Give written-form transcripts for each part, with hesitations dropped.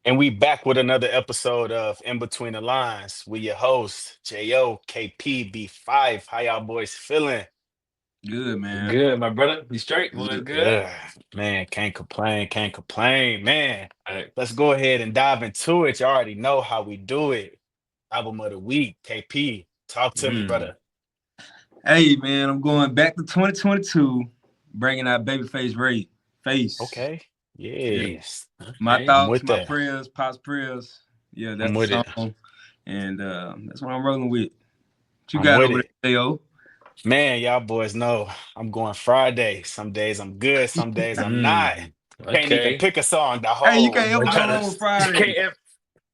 And we back with another episode of In Between the Lines. We your hosts, J.O., KPB5. How y'all boys feeling? Good, man. Good, my brother. You straight? Was Yeah, good? man, can't complain, can't complain. Man, All right. let's go ahead and dive into it. You already know how we do it. Album of the week, KP. Talk to me, Mm. brother. Hey, man, I'm going back to 2022, bringing out Babyface Ray. Face. Okay. Yeah. Yes. My Okay. I'm thoughts, with my that. prayers, Pop's prayers. Yeah, I'm that's with the it. song. And that's what I'm rolling with. What you I'm got with over it. there, Ao? Man, y'all boys know I'm going Friday. Some days I'm good, some days I'm not. Mm. Can't even Okay. pick a song the Hey, you whole can't ever What go kind of wrong with night. Friday. KF?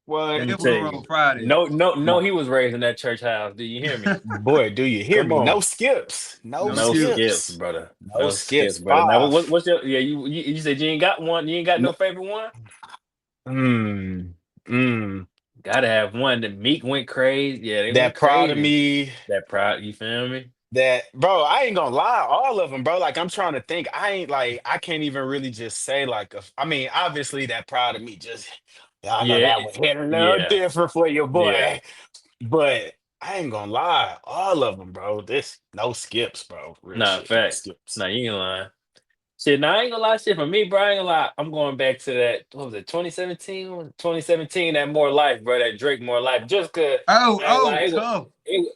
What? Let Can't me ever go tell wrong you. with Friday. No, My he was raised in that church house. Do you hear me? boy, do you hear Come me? No on. skips. No No No skips. skips, skips. brother. No No skips, skips. brother. Now, Five. what's your? Yeah, you said you ain't got one. You ain't got No. no favorite one. Mm, mm. Gotta have one. The Meek went crazy. Yeah, they went That proud of crazy. me. That proud. You feel me? That bro, I ain't gonna lie, all of them, bro. Like I'm trying to think. I ain't like I can't even really just say like I mean, obviously that proud of me just y'all know Yeah. that was hit a little Yeah. different for your Yeah. boy. But I ain't gonna lie, all of them, bro. This no skips, bro. Real Nah, shit, no fact. skips. Nah, you ain't lying. Shit, now I ain't gonna lie, shit for me, bro. I ain't gonna lie. I'm going back to that. What was it, 2017? 2017, that More Life, bro. That Drake More Life. Just cause I ain't lie, Tough.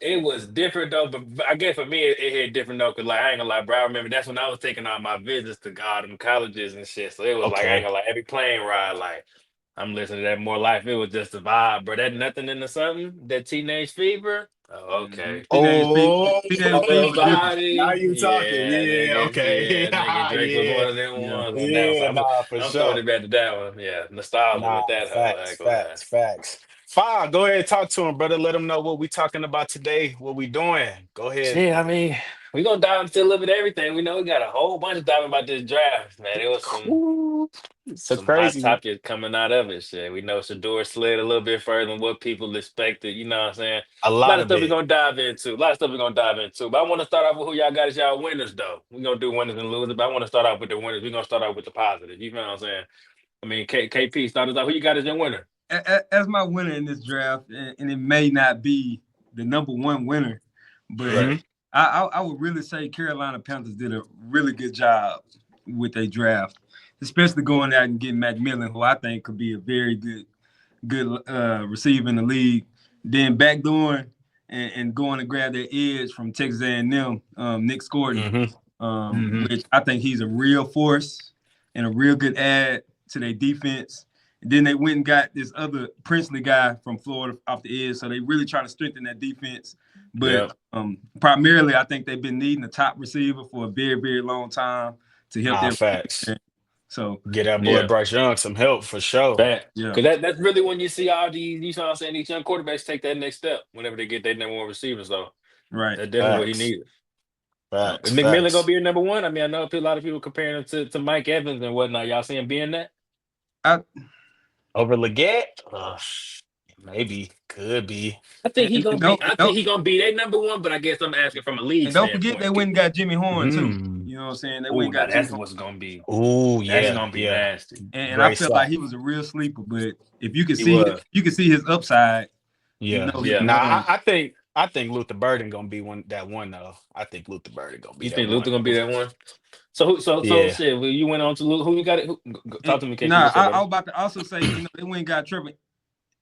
it was different though. But I guess for me, it hit different though. Cause like I ain't gonna lie, bro. I remember that's when I was taking on my visits to God and colleges and shit. So it was like I ain't Okay. gonna lie, every plane ride, like I'm listening to that More Life. It was just a vibe, bro. That nothing into something. That Teenage Fever. Oh, Mm-hmm. okay. Oh, Teenage Your Fever different. now body, you talking. yeah, Yeah, nigga, okay. yeah, nigga. Drake was Yeah. one of them Yeah. ones on that one. So Yeah, nah, for I'm throwing sure. it back to that one. Yeah, nostalgia Nah, with that hoe. I facts, ain't gonna lie. facts, facts. Fine, go ahead and talk to him, brother. Let him know what we talking about today, what we doing. Go ahead. Shit, I mean, we gonna dive into a little bit of everything. We know we got a whole bunch of diving about this draft, man. It was Ooh, it's a some hot crazy one. topics coming out of it. Shit, we know Shador slid a little bit further than what people expected. You know what I'm saying? A A lot lot of of stuff we're it. gonna dive into. A lot of stuff we're gonna dive into. But I want to start off with who y'all got as y'all winners, though. We're gonna do winners and losers, but I want to start off with the winners. We're gonna start off with the positive. You know what I'm saying? I mean, KP, start us off. Who you got as your winner? As my winner in this draft, and it may not be the number one winner, but Right. Hmm. I would really say Carolina Panthers did a really good job with their draft, especially going out and getting Macmillan, who I think could be a very good receiver in the league. Then backdooring and going to grab their edge from Texas A&M, Nick Scordon, Hmm. Hmm. which I think he's a real force and a real good add to their defense. And then they went and got this other Princely guy from Florida off the edge, so they really trying to strengthen that defense. But Yep. primarily, I think they've been needing a top receiver for a very, very long time to help Nah, their. facts. So Get that boy Yeah. Bryce Young some help for sure. That yeah, because that's really when you see all these, you know what I'm saying, these young quarterbacks take that next step whenever they get their number one receiver. So right. that's definitely what he Facts. needed. Facts. Is McMillan gonna Facts. be your number one? I mean, I know a lot of people comparing him to Mike Evans and whatnot. Y'all see him being that? I, Over Leggett? Maybe. Could be. I think he and gonna be. don't I think don't he gonna be their number one. But I guess I'm asking from a league and don't forget they standpoint. went and got Jimmy Horn too. Mm. You know what I'm saying? They went Oh, and now got Jimmy that's Horn, what's gonna be. Oh, That's yeah. gonna be Yeah. nasty. and I Great felt like slot. he was a real sleeper. But if you can He see was. you can see his upside, you Yeah. know he's Yeah. Nah, going. I think Luther Burden gonna be one though. I think Luther Burden gonna be You that think one. Luther gonna be that one? So who? So Yeah. shit. Well, you went on to Who you got it? Talk And, to me, KP. nah, What's up, I brother? was about to also say, they went and got Trevor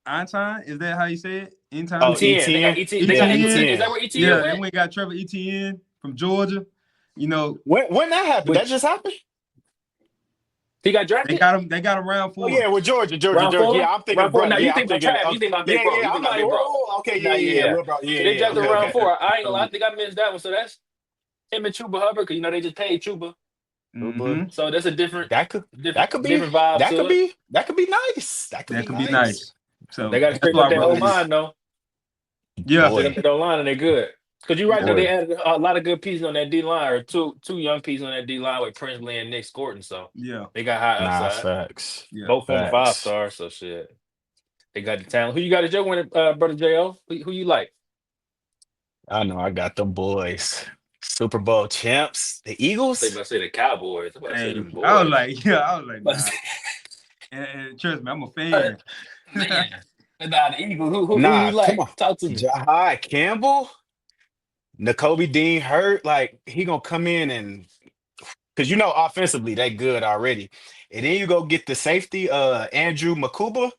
Einstein. Is that how you say it? Oh, Einstein? ETN. They got ETN? ET. They got Yeah, ET. ETN. Is that ETN. where ETN Yeah, they went? went and got Trevor ETN from Georgia. You know, When that happened? That Which just happened? he got they drafted? got him. They got him round Oh four. yeah, with Georgia, Georgia, Round Georgia. four? Yeah, I'm thinking Round of four. brother. Now you Yeah, I'm think about thinking. Trav. You think about Yeah, Big Bro. yeah. You I'm think about like, Big Bro. oh, okay, yeah, Now, yeah, yeah, yeah. Lil bro. Yeah, So they yeah. drafted Okay, round okay. four. I ain't gonna lie. I So, think I missed that one. So that's him and Chuba Hubbard, because they just paid Chuba. Uber. mm-hmm. So that's a different, That could different, that could be different vibe that to could it. be that could be nice. That could That be could be nice. nice. They So got to that's straighten why up I that roll whole with it. line though. Yeah, Straighten up Boy, that whole line, and they good. Because you're right though. They boy. added a lot of good pieces on that D line, or two young pieces on that D line with Princely and Nick Scorton. So yeah, they got high Nah, upside. facts. yeah. Both former five Facts. stars. So shit. They got the talent. Who you got as your winner, brother Jo? Who you like? I know I got them boys. Super Bowl champs, the They Eagles. about to say the Cowboys. I'm about to say Hey, them I was boys. like, yeah, I was like, About to nah. say- And trust me, I'm a Uh, fan. man. Nah, the Eagles. Who Nah, you come like? on. Talk to me. Jahai Campbell, N'Kobe Dean hurt. Like he gonna come in and because offensively they good already. And then you go get the safety, Andrew Makuba.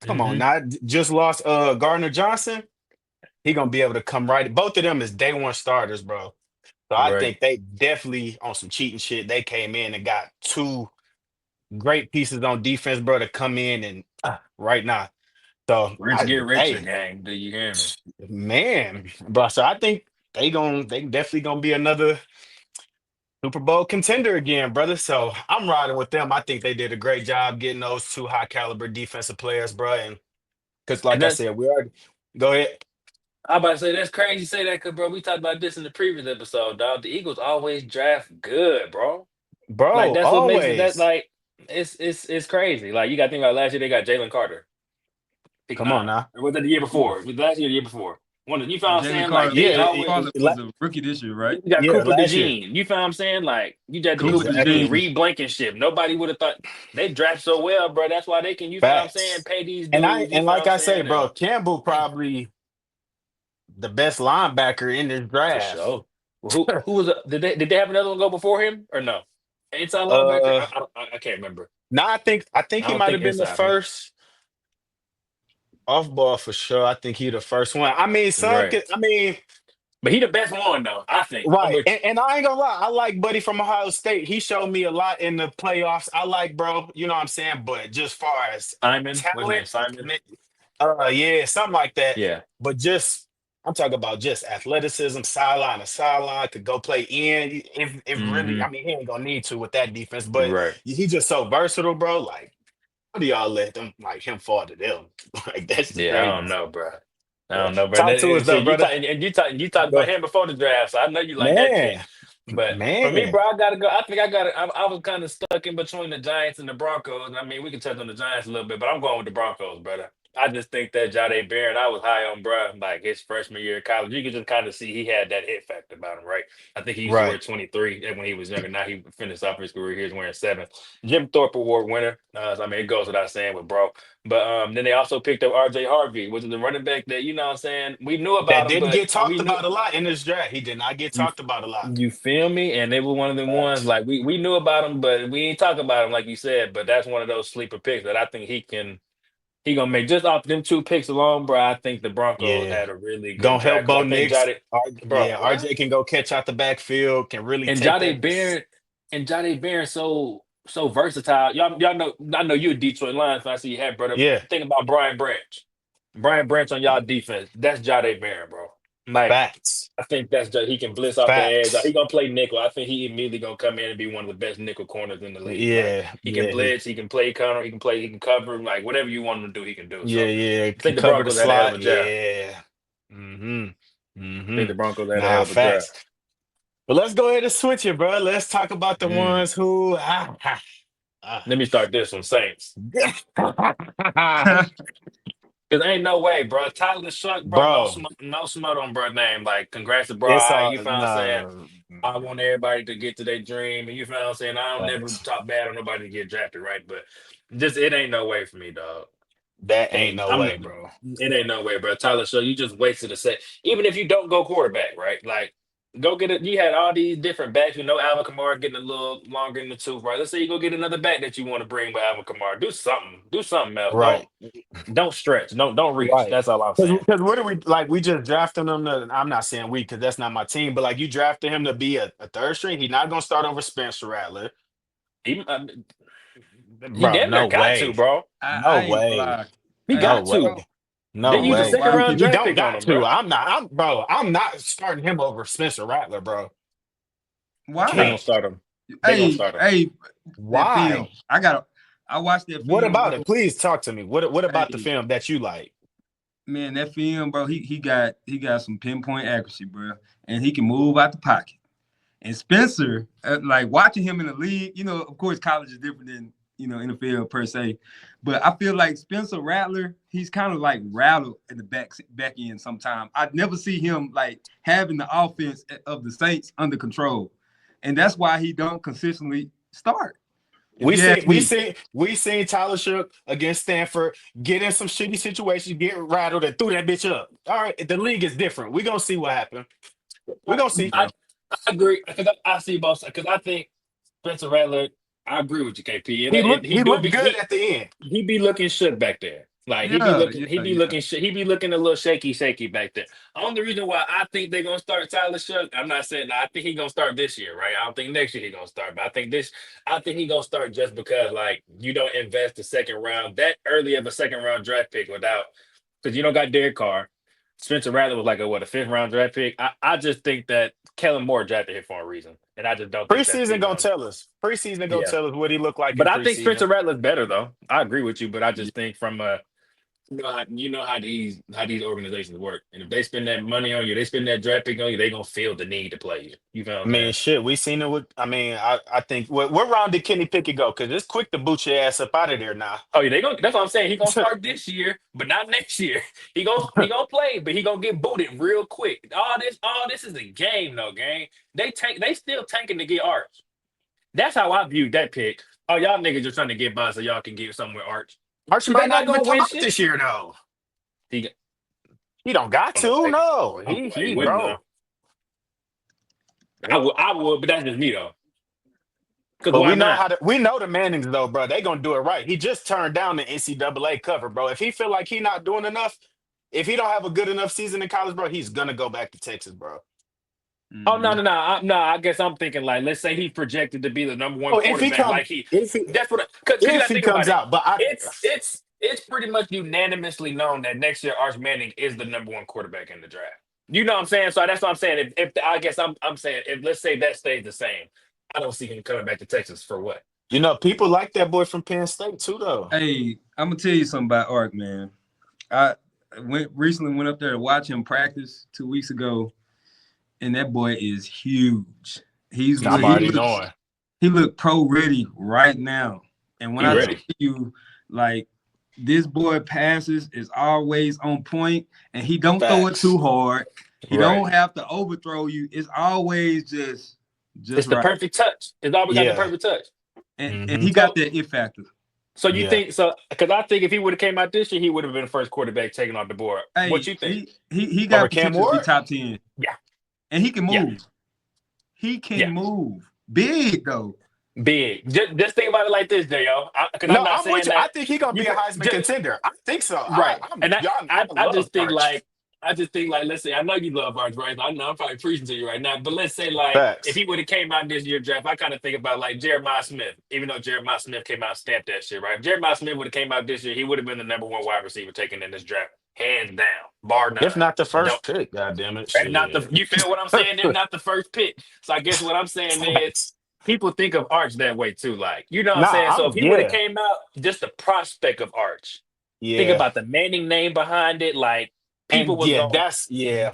Come on, Mm-hmm. now just lost Gardner Johnson. He gonna be able to come right. Both of them is day one starters, bro. So I Right. think they definitely on some cheating shit. They came in and got two great pieces on defense, bro, to come in and right now. So Rich get richer, hey, gang. Do you hear me? man, bro. So I think they definitely gonna be another Super Bowl contender again, brother. So I'm riding with them. I think they did a great job getting those two high caliber defensive players, bro. And because, And like I that's said, we already go ahead, I about to say that's crazy you say that because bro, we talked about this in the previous episode, dog. The Eagles always draft good, bro. Like bro. that's what makes it that Always. like it's crazy. Like you got to think about last year they got Jalen Carter, pick Come on 9. now. Or was it the year Ooh. before? Was it last year, or the year before. One, you found what I'm Jalen saying? Like Carter, they Yeah, Jalen always. Carter was a rookie this year, right? You got yeah, Cooper last year. DeJean. You found what I'm saying? Like you got the Cooper Cooper Exactly. DeJean, DeJean. Reed Blankenship. Nobody would have thought they draft so well, bro. That's why they can. You found what I'm saying? Facts. Pay these And dudes. You found like what I'm I say, saying? bro, And Campbell probably the best linebacker in this for draft. sure. Well, who was did they have another one go before him or no? Inside linebacker? uh I can't remember. now I think I he don't might think have been the inside. Huh? first off ball for sure. I think he the first one. I mean, Right. I mean, But he the best one though. I think. I'm right. with you. And I ain't gonna lie, I like Buddy from Ohio State. He showed me a lot in the playoffs. I like bro, you know what I'm saying? But just far as Simon. What's his talent name? and Simon. yeah, something like that. Yeah. But just I'm talking about just athleticism, sideline to sideline, could go play in. If really, Mm-hmm. I mean, he ain't gonna need to with that defense, but Right. he just so versatile, bro. Like, how do y'all let them like him fall to them? Like that's just Yeah, I crazy. don't know, bro. I But don't know, bro. talk to us though, Shit, you brother. talk and you talked about Go- him before the draft, so I know you like that shit. Man, But for me, man. bro, I gotta go. I think I got. I was kind of stuck in between the Giants and the Broncos. I mean, we can touch on the Giants a little bit, but I'm going with the Broncos, brother. I just think that Jade Barron, I was high on, bro. Like his freshman year of college, you could just kind of see he had that hit factor about him, right? I think he used to wear Right. 23 when he was younger. Now he finished off his career. He's wearing 7. Jim Thorpe Award winner. So, I mean, it goes without saying with bro. But then they also picked up R.J. Harvey, which is the running back that you know what I'm saying we knew That about him, didn't but get talked we knew about a lot in this draft. He did not get you talked about a lot. you feel me? And they were one of them ones Facts. like we knew about him, but we ain't talk about him like you said. But that's one of those sleeper picks that I think he gonna make just off them 2 picks alone, bro. I think the Broncos Yeah. had a really good Gonna help draft because Bo I think Nix. Jade, bro, Yeah, what? RJ can go catch out the backfield, can really And take Jade that. Barron so versatile. Y'all know I know you're a Detroit Lions fan, so you have brother. Yeah, Think about Brian Branch. Brian Branch on y'all defense. That's Jade Barron, bro. Like facts. I think that's just he can blitz off the edge. He Facts. gonna play nickel. I think he immediately gonna come in and be one of the best nickel corners in the league. Like Yeah, he can yeah, blitz, he can play counter, he can cover, like whatever you want him to do, he can do. So yeah. I Can think the cover the Broncos had a hell of slot. a draft. Yeah. Mm-hmm. I Mm-hmm. think the Broncos had a hell Nah, of a draft. facts. But let's go ahead and switch it, bro. Let's talk about the Mm. ones who Let me start this one, Saints. ah. Cause ain't no way, bro. Tyler Shuck, bro. Bro, No smut on bro name. Like, congrats to bro. it's all You found what I'm saying. no, I want everybody to get to their dream, and you found what I'm saying. I don't never facts. talk bad on nobody to get drafted, right? But just it ain't no way for me, dog. That ain't Ain't no I'm way, not, bro. it ain't no way, bro. Tyler Shuck, you just wasted a set. Even if you don't go quarterback, right? Like, go get it. You had all these different backs. You know, Alvin Kamara getting a little longer in the tooth, right? Let's say you go get another back that you want to bring with Alvin Kamara. Do something. Do something else. Right. Don't stretch. Don't reach. Right. That's all I'm saying. Because what are we like? We just drafted him to. I'm not saying we because that's not my team, but like you drafted him to be a third string. He's not gonna start over Spencer Rattler, He, he bro. damn near No got to, way. bro. No I ain't gonna way. lie. He No got I to. way. don't I They No don't used a know way. second why round He draft don't pick on got him, to. bro. I'm not starting him over Spencer Rattler, bro. They why. gonna Can't. start him. They gonna Hey, start him. hey, that film. Why? I watched that What film, about bro. it? Please talk to me. What about the Hey, film that you like? man, that film, bro. He got some pinpoint accuracy, bro, and he can move out the pocket. And Spencer, like watching him in the league, of course, college is different than NFL per se, but I feel like Spencer Rattler, he's kind of like rattled in the back end sometimes. I never see him like having the offense of the Saints under control, and that's why he don't consistently start. If you ask me, We seen Tyler Shook against Stanford get in some shitty situations, get rattled, and threw that bitch up. All right, the league is different. We're gonna see what happens. We're gonna see. I, I agree because I see both sides because I think Spencer Rattler. I agree with you, KP, and he He do looked be good at the end. he be looking shook back there. Like yeah, he yeah, be yeah. looking he be looking a little shaky back there. Only reason why I think they're gonna start Tyler Shook, I'm not saying I think he's gonna start this year, right? I don't think next year he's gonna start, but I think he's gonna start just because like you don't invest the second round that early of a second round draft pick without because you don't got Derek Carr. Spencer Rattler was like a fifth round draft pick. I just think that Kellen Moore drafted him for a reason, and I just don't think that Preseason team gonna gonna. tell us. Preseason gonna Yeah, tell us what he looked like but in I think preseason. Spencer Rattler's better though. I agree with you, but I Yeah. just think from you know how these organizations work, and if they spend that money on you, they spend that draft pick on you, they gonna feel the need to play you. You feel what I I'm mean, saying? shit, we seen it with. I mean, I think what round did Kenny Pickett go? Because it's quick to boot your ass up out of there now. Oh yeah, they gonna. That's what I'm saying. He gonna start this year, but not next year. He gonna play, but he gonna get booted real quick. All this is a game, though, gang. They still tanking to get Arch. That's how I viewed that pick. Oh, y'all niggas just trying to get by so y'all can get somewhere Arch. Archie They might not not even gonna come win out shit. this year though. He, He don't got I don't to. know. No, I don't know why he he wouldn't bro. though. I would, but that's just me though. Because But why not? we know the Mannings though, bro. They gonna do it right. He just turned down the NCAA cover, bro. If he feel like he not doing enough, if he don't have a good enough season in college, bro, he's gonna go back to Texas, bro. Oh no, Mhm. no, no, no. I guess I'm thinking like, let's say he's projected to be the number one Oh, if he quarterback. come, Like he, if he that's what. Because you if got to he think about comes it. out, but I It's pretty much unanimously known that next year Arch Manning is the number one quarterback in the draft. You know what I'm saying? So that's what I'm saying. If I guess I'm saying if let's say that stays the same, I don't see him coming back to Texas for what. people like that boy from Penn State too, though. Hey, I'm gonna tell you something about Ark, man. I recently went up there to watch him practice 2 weeks ago, and that boy is huge. He's I'm he already looks knowing. he look pro ready right now. And when He I Yeah. tell ready? you, like this boy passes is always on point, and he don't throw it Facts. too hard. He Right. don't have to overthrow you. It's always just It's the right. perfect touch. It's always got the Yeah. perfect touch. And he got that it factor. So you Yeah. think so? Because I think if he would have came out this year, he would have been the first quarterback taken off the board. Hey, What you think? he Over got Cam potential to be Ward? top 10. Yeah. And he can Yeah. move. He can Yeah. move. Big though. Big. Just think about it like this, J.O. Because No, I'm not I'm saying with you. that. I think he gonna be a Heisman Just, contender. I think so. right. And I I love just think Arch. like, let's say I know you love Arch, right? I know I'm probably preaching to you right now, but let's say like if Facts. he would have came out this year draft, I kind of think about like Jeremiah Smith, even though Jeremiah Smith came out and stamped that shit, right? If Jeremiah Smith would have came out this year, he would have been the number one wide receiver taken in this draft, hands down, bar none. If not the Don't first pick, God damn it. and not the Shit. you feel what I'm saying? They're not the first pick. So I guess what I'm saying is Facts. people think of Arch that way too. Like, you know what I'm Nah, saying? So if he would have yeah. came out, just the prospect of Arch. Think Yeah. about the Manning name behind it. Like people And was yeah, going, yeah.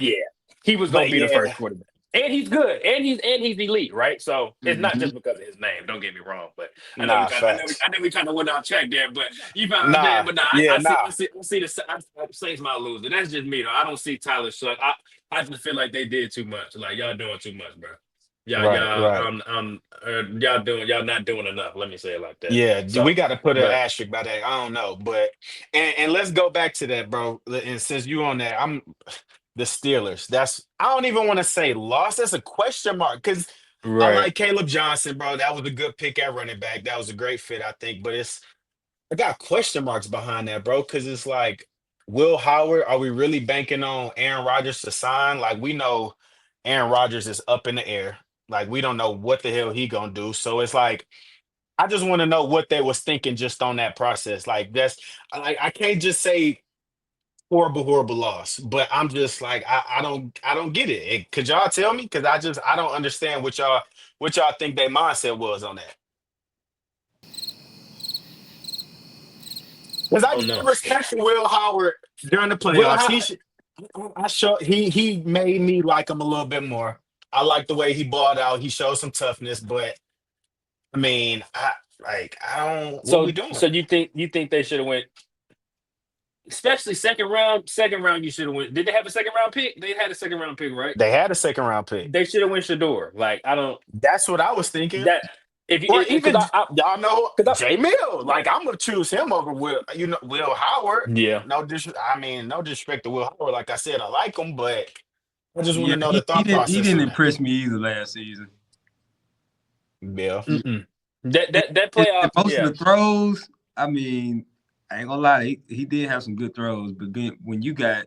he was gonna But be the yeah. first quarterback. And he's good, and he's elite, right? So it's not Mhm. just because of his name. Don't get me wrong, but Nah, facts. I know we kind of went off track there, but you know what I'm saying. Nah. But nah, Yeah, nah. I see the Saints might lose. And that's just me though. I don't see Tyler Shuck. I just feel like they did too much. Like y'all doing too much, bro. Right. Y'all not doing enough. Let me say it like that. Yeah, So, we got to put an but asterisk by that. I don't know, but and let's go back to that, bro. And since you on that, I'm the Steelers. I don't even want to say lost. That's a question mark because I right. like Caleb Johnson, bro. That was a good pick at running back. That was a great fit, I think. But I got question marks behind that, bro, because it's like Will Howard. Are we really banking on Aaron Rodgers to sign? Like we know Aaron Rodgers is up in the air. Like we don't know what the hell he gonna do. So it's like I just want to know what they was thinking just on that process. Like I can't just say horrible loss, but I'm just like I don't get it. Could y'all tell me? Because I don't understand what y'all think their mindset was on that. Because I Oh give no. respect to Will Howard during the Will playoffs. Howard. He made me like him a little bit more. I like the way he balled out. He showed some toughness, but I mean, I don't. What we doing? So you think they should have went, especially second round? Second round, you should have went. Did they have a second round pick? They had a second round pick, right? They had a second round pick. They should have went Shador. Like I don't That's what I was thinking. that If you Or because even I y'all know because Jay Mill. Like I'm gonna choose him over Will Howard. yeah. No disrespect to Will Howard. Like I said, I like him, but I just want Yeah, to know he, the he thought didn't he process didn't on that. impress me either last season. Yeah. Mm-mm. That And, that that and playoff, most of yeah. the throws, I mean, I ain't gonna lie, he did have some good throws, but then when you got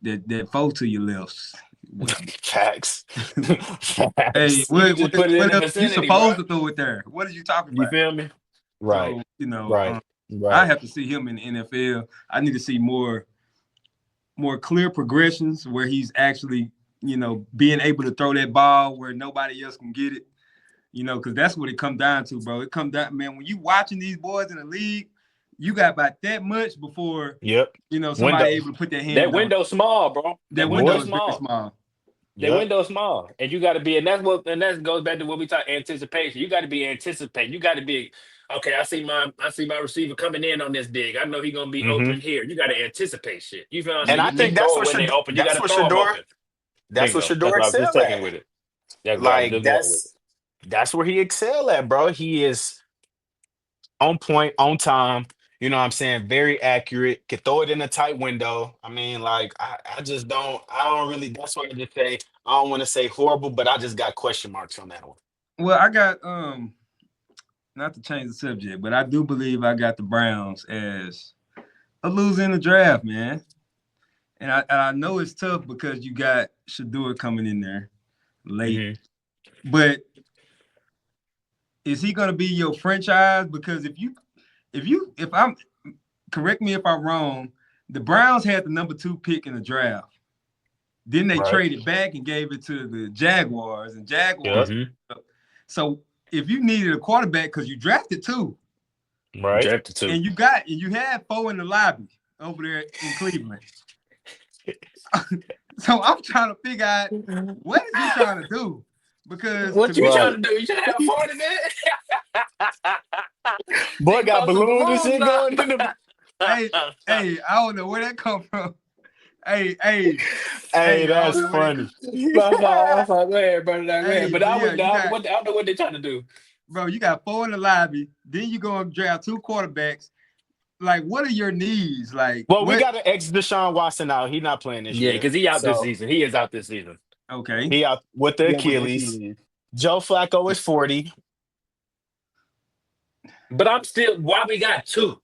that foe to your left, what, Facts. hey, Facts. You can just put it in what the else you vicinity, bro. supposed to throw it there? What are you talking You about? feel me? Right. So Right. I Right. have to see him in the NFL. I need to see more clear progressions where he's actually being able to throw that ball where nobody else can get it. Because that's what it come down to, bro. It come down, man. When you watching these boys in the league, you got about that much before Yep. somebody Window. able to put their That hand on it. window small, bro. That That window window Boy. is very small. small. That Yep. window small, and you got to be, and that goes back to what we talk anticipation. You got to be anticipating. You got to be okay. I see my receiver coming in on this dig. I know he's gonna be Hmm. open here. You got to anticipate shit. You feel what I'm And saying? I You think can't throw it when they open. You got to throw them open. That's what Bingo. That's Shador what I was just excel taking at. with it. That's what I was Like just going with it. that's where he excel at, bro. He is on point, on time. You know what I'm saying? Very accurate. Can throw it in a tight window. I mean, like I don't really that's why I just say I don't want to say horrible, but I just got question marks on that one. Well, I got not to change the subject, but I do believe I got the Browns as a loser in the draft, man. And I know it's tough because you got Shador coming in there late, Hmm. but is he going to be your franchise? Because if I'm correct me if I'm wrong, the Browns had the number 2 pick in the draft. Then they Right. traded back and gave it to the Jaguars, and Yep. Jaguars. Hmm. So if you needed a quarterback because you drafted 2, Right. Drafted two. and you had 4 in the lobby over there in Cleveland. So I'm trying to figure out what is he trying to do? Because to What you me, trying Right. to do? You trying to have fun in there? Boy He got posted balloons and balloons shit now. going in the hey, I don't know where that come from. Hey, Hey, I don't that's know where that come. funny. My fault. My fault. Go ahead, brother. Go ahead. Hey, But but I yeah, would. I don't know what they're trying to do. you got 4 in the lobby. Then you go and draft 2 quarterbacks. Like, what are your needs? Like, Well, we what? got to X Deshaun Watson out. He not playing this Yeah, year. because he out this So season. He is out this season. Okay. he out with the Yeah, with the Achilles. Achilles. Joe Flacco is 40. But I'm still. Why we got 2?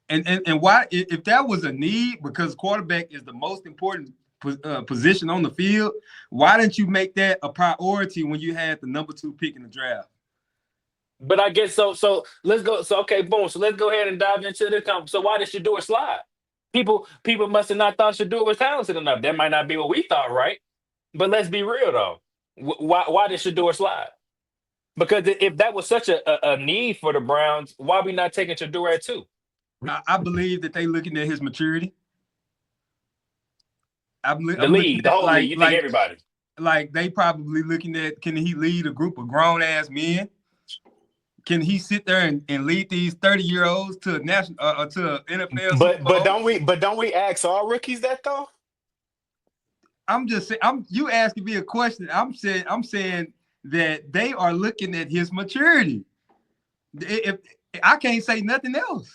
And why, if that was a need, because quarterback is the most important position on the field, why didn't you make that a priority when you had the number 2 pick in the draft? But I guess so. So let's go. So okay, boom. So let's go ahead and dive into this. So why did Shador slide? People must have not thought Shador was talented enough. That might not be what we thought, right? But let's be real though. Why did Shador slide? Because if that was such a need for the Browns, why we not taking Shador at 2? I believe that they looking at his maturity. I'm The looking league, the at whole league. You think everybody? like they probably looking at, can he lead a group of grown ass men? Can he sit there and lead these 30-year-olds to a national to an NFL Super But Bowl? don't we ask all rookies that though? I'm just saying, you asking me a question. I'm saying that they are looking at his maturity. If I can't say nothing else,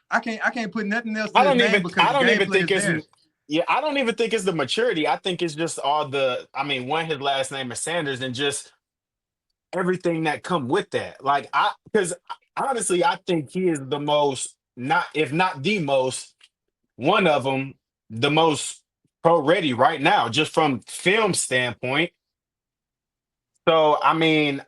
I can't put nothing else to his name because I the don't even gameplay is think it's there. yeah, I don't even think it's the maturity. I think it's just all the I mean, one, his last name is Sanders and just everything that come with that. Like I because honestly, I think he is the most not if not the most one of them, the most pro ready right now, just from film standpoint. So I mean,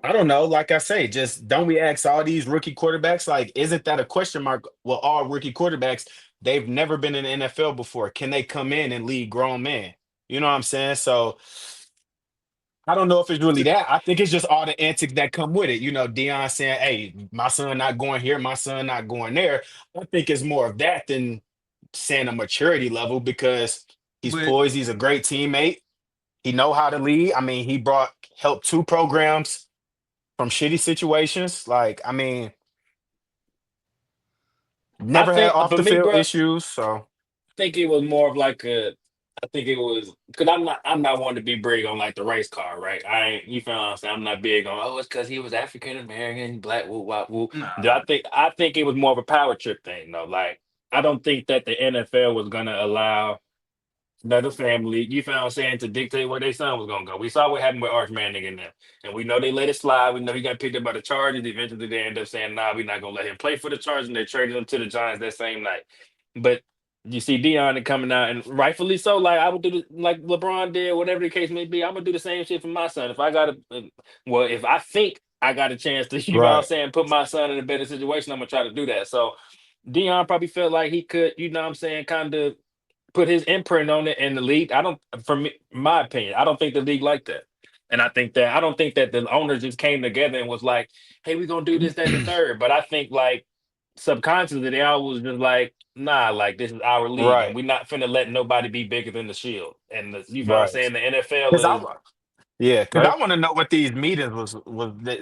I don't know. Like I say, just don't we ask all these rookie quarterbacks? Like, isn't that a question mark? Well, all rookie quarterbacks, they've never been in the NFL before. Can they come in and lead grown men? You know what I'm saying? So I don't know if it's really that. I think it's just all the antics that come with it. You know, Dion saying, "Hey, my son not going here, my son not going there." I think it's more of that than saying a maturity level because he's But poised. He's a great teammate. He know how to lead. I mean, he brought helped 2 programs from shitty situations. Like, I mean, I never had think off for the me, field bro, I issues. So think it was more of like a I think it was because I'm not one to be big on like the race car, right? I ain't you feel what I'm saying? I'm not big on it's because he was African American, black, woo, wop, woo. Nah. I think it was more of a power trip thing though. Like I don't think that the NFL was gonna allow another family, you feel what I'm saying, to dictate where their son was gonna go. We saw what happened with Arch Manning and them. And we know they let it slide. We know he got picked up by the Chargers. Eventually they end up saying, nah, we're not gonna let him play for the Chargers, and they traded him to the Giants that same night. But you see Dion coming out, and rightfully so. Like I would do, like LeBron did, whatever the case may be. I'm gonna do the same shit for my son. If I got if I think I got a chance to, you know what I'm Right. saying, put my son in a better situation, I'm gonna try to do that. So Dion probably felt like he could, you know what I'm saying, kind of put his imprint on it in the league. I don't, for me, my opinion, I don't think the league like that. And I don't think that the owners just came together and was like, "Hey, we're gonna do this, that, and the third." But I think like subconsciously they all was just like, "Nah, like this is our league, and Right. we're not finna let nobody be bigger than the Shield." And you know what I'm Right. saying? The NFL Because is because right. I want to know what these meetings was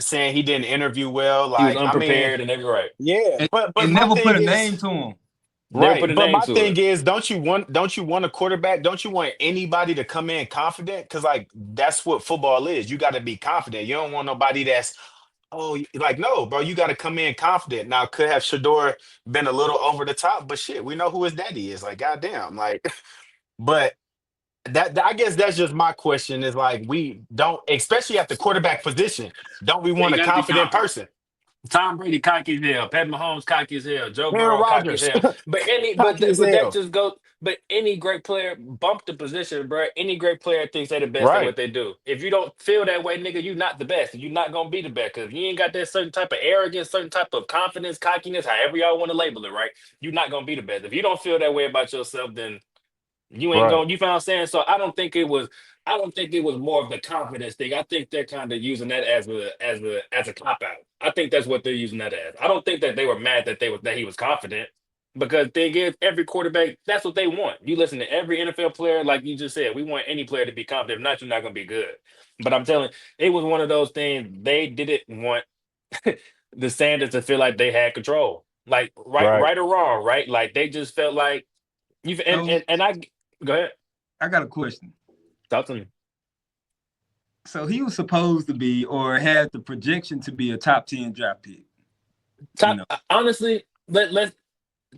saying he didn't interview well. He was Like, I mean, unprepared and every right. yeah, And, but and my never put thing a is name to him. Never right. put a But name my to thing it. is, don't you want a quarterback? Don't you want anybody to come in confident? Because like that's what football is. You got to be confident. You don't want nobody that's like no, bro. You got to come in confident. Now, could have Shador been a little over the top, but shit, we know who his daddy is. Like, goddamn, like, but. I guess that's just my question is like we don't, especially at the quarterback position, don't we Yeah, want you a got to be confident confident. person? Tom Brady cocky as hell. Pat Mahomes cocky as hell. Joe Aaron Burrow cocky as Rodgers, hell. But cocky as that hell. just goes. But any great player bump the position, bro. Any great player thinks they're the best at what Right, they do. If you don't feel that way, nigga, you not the best. You're not gonna be the best because you ain't got that certain type of arrogance, certain type of confidence, cockiness, however y'all want to label it, right? You're not gonna be the best. If you don't feel that way about yourself, then you ain't right, going. You found what I'm saying? So I don't think it was more of the confidence thing. I think they're kind of using that as a cop out. I think that's what they're using that as. I don't think that they were mad that he was confident. Because thing is, every quarterback, that's what they want. You listen to every NFL player, like you just said, we want any player to be confident. If not, you're not gonna be good. But I'm telling you, it was one of those things they didn't want the Sanders to feel like they had control. Like right. right or wrong, right? Like they just felt like you So and I go ahead. I got a question. Talk to me. So he was supposed to be, or had the projection to be, a top 10 draft pick. You Top know, honestly, let's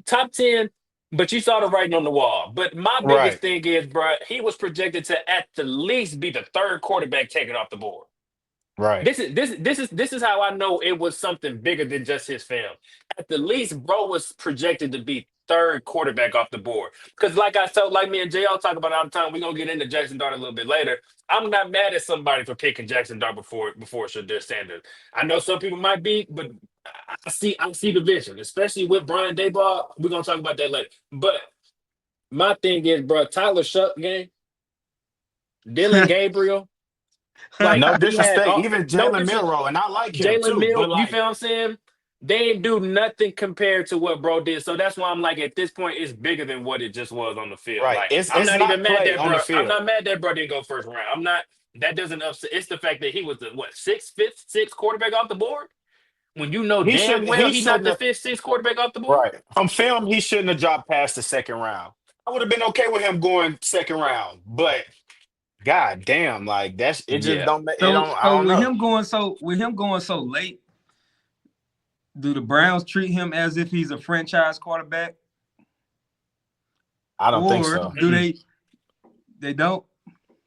top 10, but you saw the writing on the wall. But my biggest Right, thing is, bro, he was projected to at the least be the third quarterback taken off the board. right. This is how I know it was something bigger than just his film. At the least, bro was projected to be third quarterback off the board. Because like I told, like me and JL talk about all the time, we're gonna get into Jackson Dart a little bit later. I'm not mad at somebody for picking Jackson Dart before Shadur Sanders. I know some people might be, but I see the vision, especially with Brian Daboll. We're gonna talk about that later. But my thing is, bro, Tyler Shuck game, Dylan Gabriel, like No he had disrespect, even no Jalen disrespect. Milrow, and I like him Jalen too. But Mill, you like, feel what I'm saying? They ain't do nothing compared to what bro did. So that's why I'm like, at this point, it's bigger than what it just was on the field. right, Like, I'm it's not even not mad play that on the bro. I'm field. not mad that bro didn't go first round. I'm not. That doesn't upset. It's the fact that he was the what sixth quarterback off the board. When you know damn well He he's not shouldn't the have. fifth, sixth quarterback off the board. Right from film, he shouldn't have dropped past the second round. I would have been okay with him going second round, but god damn, like that's it. Just Yeah. don't. It so don't. I so don't with know. him going so late, do the Browns treat him as if he's a franchise quarterback, I don't think or so. do they don't?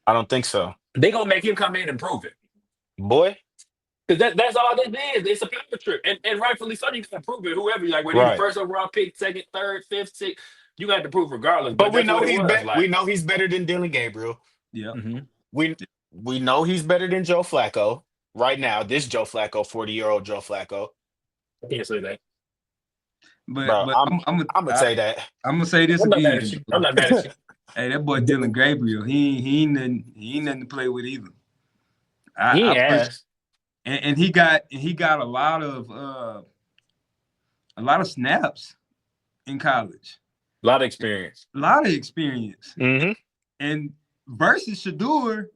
I don't think so. They gonna make him come in and prove it. Boy, Because that's all this is. It's a paper trip. And rightfully so, you gotta prove it. Whoever you like, whether you the right. first overall pick, second, third, fifth, sixth, you got to prove regardless. But But that's what it was. we Like, know he's better than Dylan Gabriel. Yeah. mhm. We we know he's better than Joe Flacco right now. This Joe Flacco, 40-year-old Joe Flacco. I can't say that. But Bro, but I'm gonna say that. I'm gonna say this I'm not mad at again. you. I'm not mad at you. Hey, that boy Dylan Gabriel, he ain't nothing to play with either. He I push, asked. and he got a lot of snaps in college, A lot of experience. a lot of experience, Hmm. and versus Shador,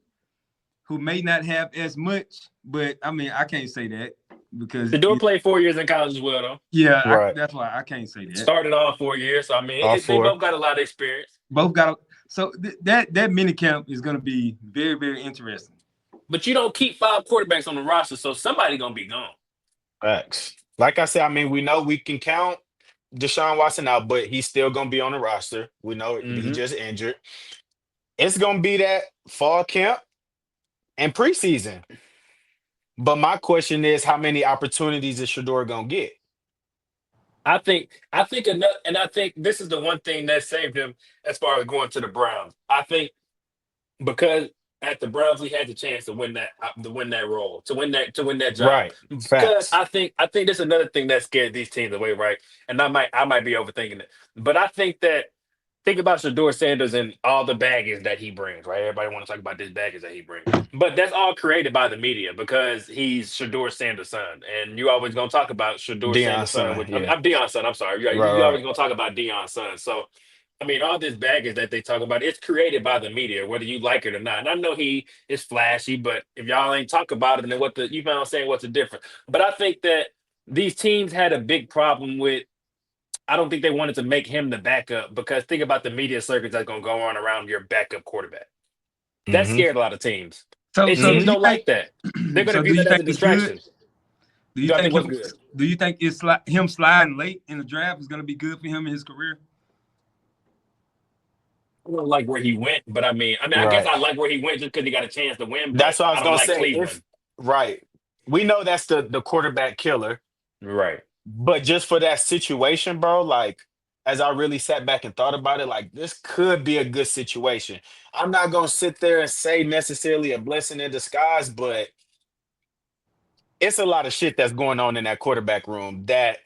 who may not have as much, but I mean I can't say that because The door played 4 years in college as well, though. Right. that's why I can't say that. Started all 4 years. So, I mean, All they four. both got a lot of experience. Both got So that mini camp is going to be very, very interesting. But you don't keep 5 quarterbacks on the roster, so somebody gonna be gone. Facts. Like I said, I mean, we know we can count Deshaun Watson out, but he's still gonna be on the roster. We know he just injured. It's gonna be that fall camp and preseason. But my question is, how many opportunities is Shador gonna get? I think enough, and I think this is the one thing that saved him as far as going to the Browns. I think because at the Browns he had the chance to win that role, to win that job. Right. Because Facts. I think there's another thing that scared these teams away, right? And I might be overthinking it, but I think about Shador Sanders and all the baggage that he brings, right? Everybody want to talk about this baggage that he brings, but that's all created by the media because he's Shador Sanders' son, and you always gonna talk about Shador Deion's Sanders' son. son, With yeah. I'm Deion's son. I'm sorry, Right, you always right. gonna talk about Deion's son. So, I mean, all this baggage that they talk about, it's created by the media, whether you like it or not. And I know he is flashy, but if y'all ain't talk about it, then you know what I'm saying? What's the difference? But I think that these teams had a big problem with. I don't think they wanted to make him the backup because think about the media circus that's going to go on around your backup quarterback. That Mm-hmm. scared a lot of teams. So And teams don't like that. They're going to view that as a distraction. Do you think it's him sliding late in the draft is going to be good for him in his career? I don't like where he went, but I mean, I guess I like where he went just because he got a chance to win. But That's what I was don't gonna like say. Cleveland. Right. We know that's the quarterback killer. Right. But just for that situation, bro, like as I really sat back and thought about it, like this could be a good situation. I'm not gonna sit there and say necessarily a blessing in disguise, but it's a lot of shit that's going on in that quarterback room that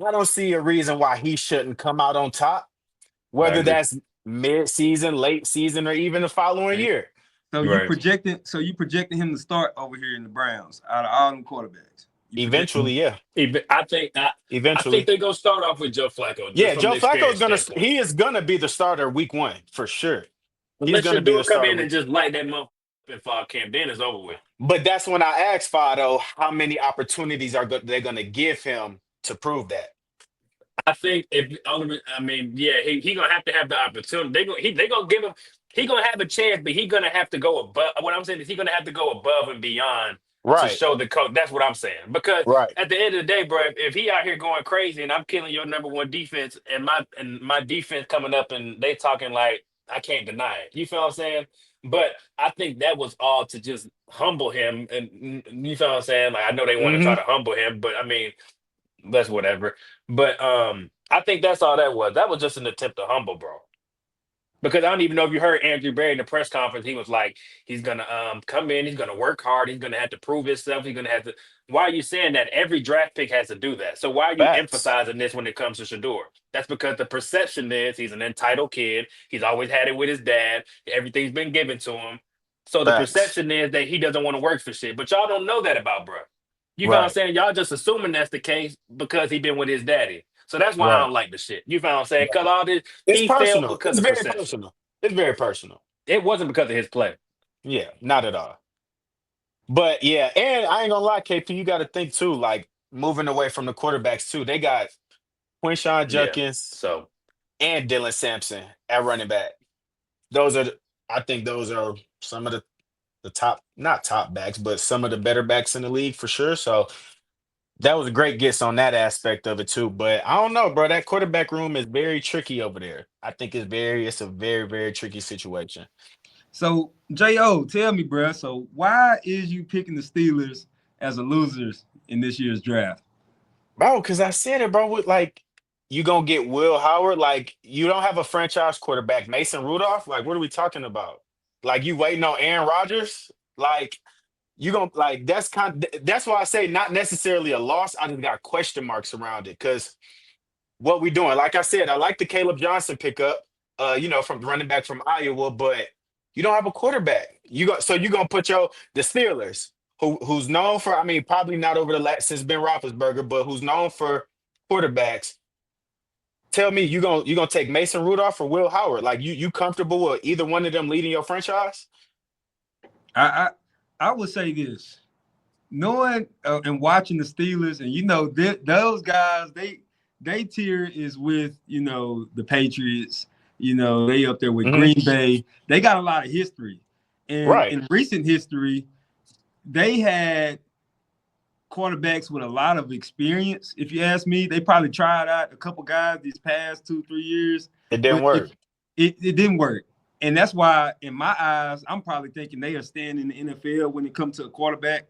I don't see a reason why he shouldn't come out on top, I whether agree. that's mid-season, late season, or even the following year. So Right. you projecting him to start over here in the Browns out of all them quarterbacks. Eventually, yeah. I think Eventually. they're gonna start off with Joe Flacco. Yeah, from Joe the Flacco's experience he is gonna be the starter week 1 for sure. He's Unless gonna be Shador the come starter. in and just light that motherfucker in fall camp, then it's over with. But that's when I asked Fado how many opportunities they're gonna give him to prove that. I think he gonna have to have the opportunity. They gonna give him. He gonna have a chance, but he gonna have to go above. What I'm saying is he gonna have to go above and beyond to Right. show the coach. That's what I'm saying. Because Right. at the end of the day, bro, if he out here going crazy and I'm killing your number one defense and my defense coming up and they talking like I can't deny it. You feel what I'm saying? But I think that was all to just humble him, and you feel what I'm saying? Like I know they want to try to humble him, but I mean that's whatever. But I think that's all that was. That was just an attempt to humble, bro. Because I don't even know if you heard Andrew Berry in the press conference. He was like, he's gonna come in, he's gonna work hard, he's gonna have to prove himself, he's gonna have to. Why are you saying that? Every draft pick has to do that. So why are you Facts. emphasizing this when it comes to Shador? That's because the perception is he's an entitled kid. He's always had it with his dad. Everything's been given to him. So the Facts. perception is that he doesn't want to work for shit. But y'all don't know that about bro. You know what I'm Right. saying? Y'all just assuming that's the case because he been with his daddy. So that's why I Right. don't like the shit. You know what I'm saying? Because all this It's he failed personal. because It's of very perception. personal. It's very personal. It wasn't because of his play. Yeah, not at all. But yeah, and I ain't gonna lie, KP, you got to think too, like moving away from the quarterbacks too. They got Quinshawn Yeah. Judkins So and Dylan Sampson at running back. I think those are some of the top, not top backs, but some of the better backs in the league for sure. So that was a great guess on that aspect of it too. But I don't know, bro. That quarterback room is very tricky over there. I think it's a very, very tricky situation. So, J.O., tell me, bro. So, why is you picking the Steelers as a losers in this year's draft? Bro, because I said it, bro. With like, you gonna get Will Howard. Like, you don't have a franchise quarterback. Mason Rudolph. Like, what are we talking about? Like, you waiting on Aaron Rodgers? Like, you gonna like that's why I say not necessarily a loss. I just got question marks around it because what we doing? Like I said, I like the Caleb Johnson pickup, from running back from Iowa, but you don't have a quarterback. You gonna put the Steelers, who's known for, I mean, probably not over the last since Ben Roethlisberger, but who's known for quarterbacks. Tell me you gonna take Mason Rudolph or Will Howard? Like you comfortable with either one of them leading your franchise? I would say this, knowing and watching the Steelers, and those guys, they tier is with the Patriots, You know, they up there with Mhm. Green Bay. They got a lot of history. And Right. in recent history, they had quarterbacks with a lot of experience. If you ask me, they probably tried out a couple guys these past 2-3 years. It didn't But work. it didn't work. And that's why, in my eyes, I'm probably thinking they are staying in the NFL when it comes to a quarterback.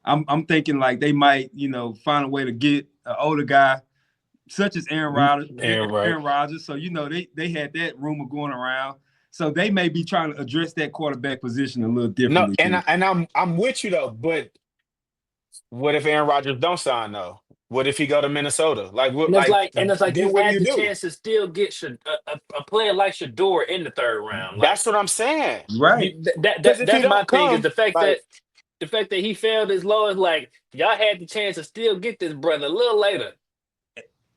I'm thinking like they might, you know, find a way to get an older guy, such as Aaron Rodgers. Aaron Rodgers. So, you know, they had that rumor going around. So they may be trying to address that quarterback position a little No, differently. I'm with you though, but what if Aaron Rodgers don't sign though? What if he go to Minnesota? Like what? And it's like Then you what do had you the do? chance to still get a player like Shador in the third round. Like That's what I'm saying. Right. Because if he that's my don't thing is come, like the fact that he failed as low is like y'all had the chance to still get this brother a little later.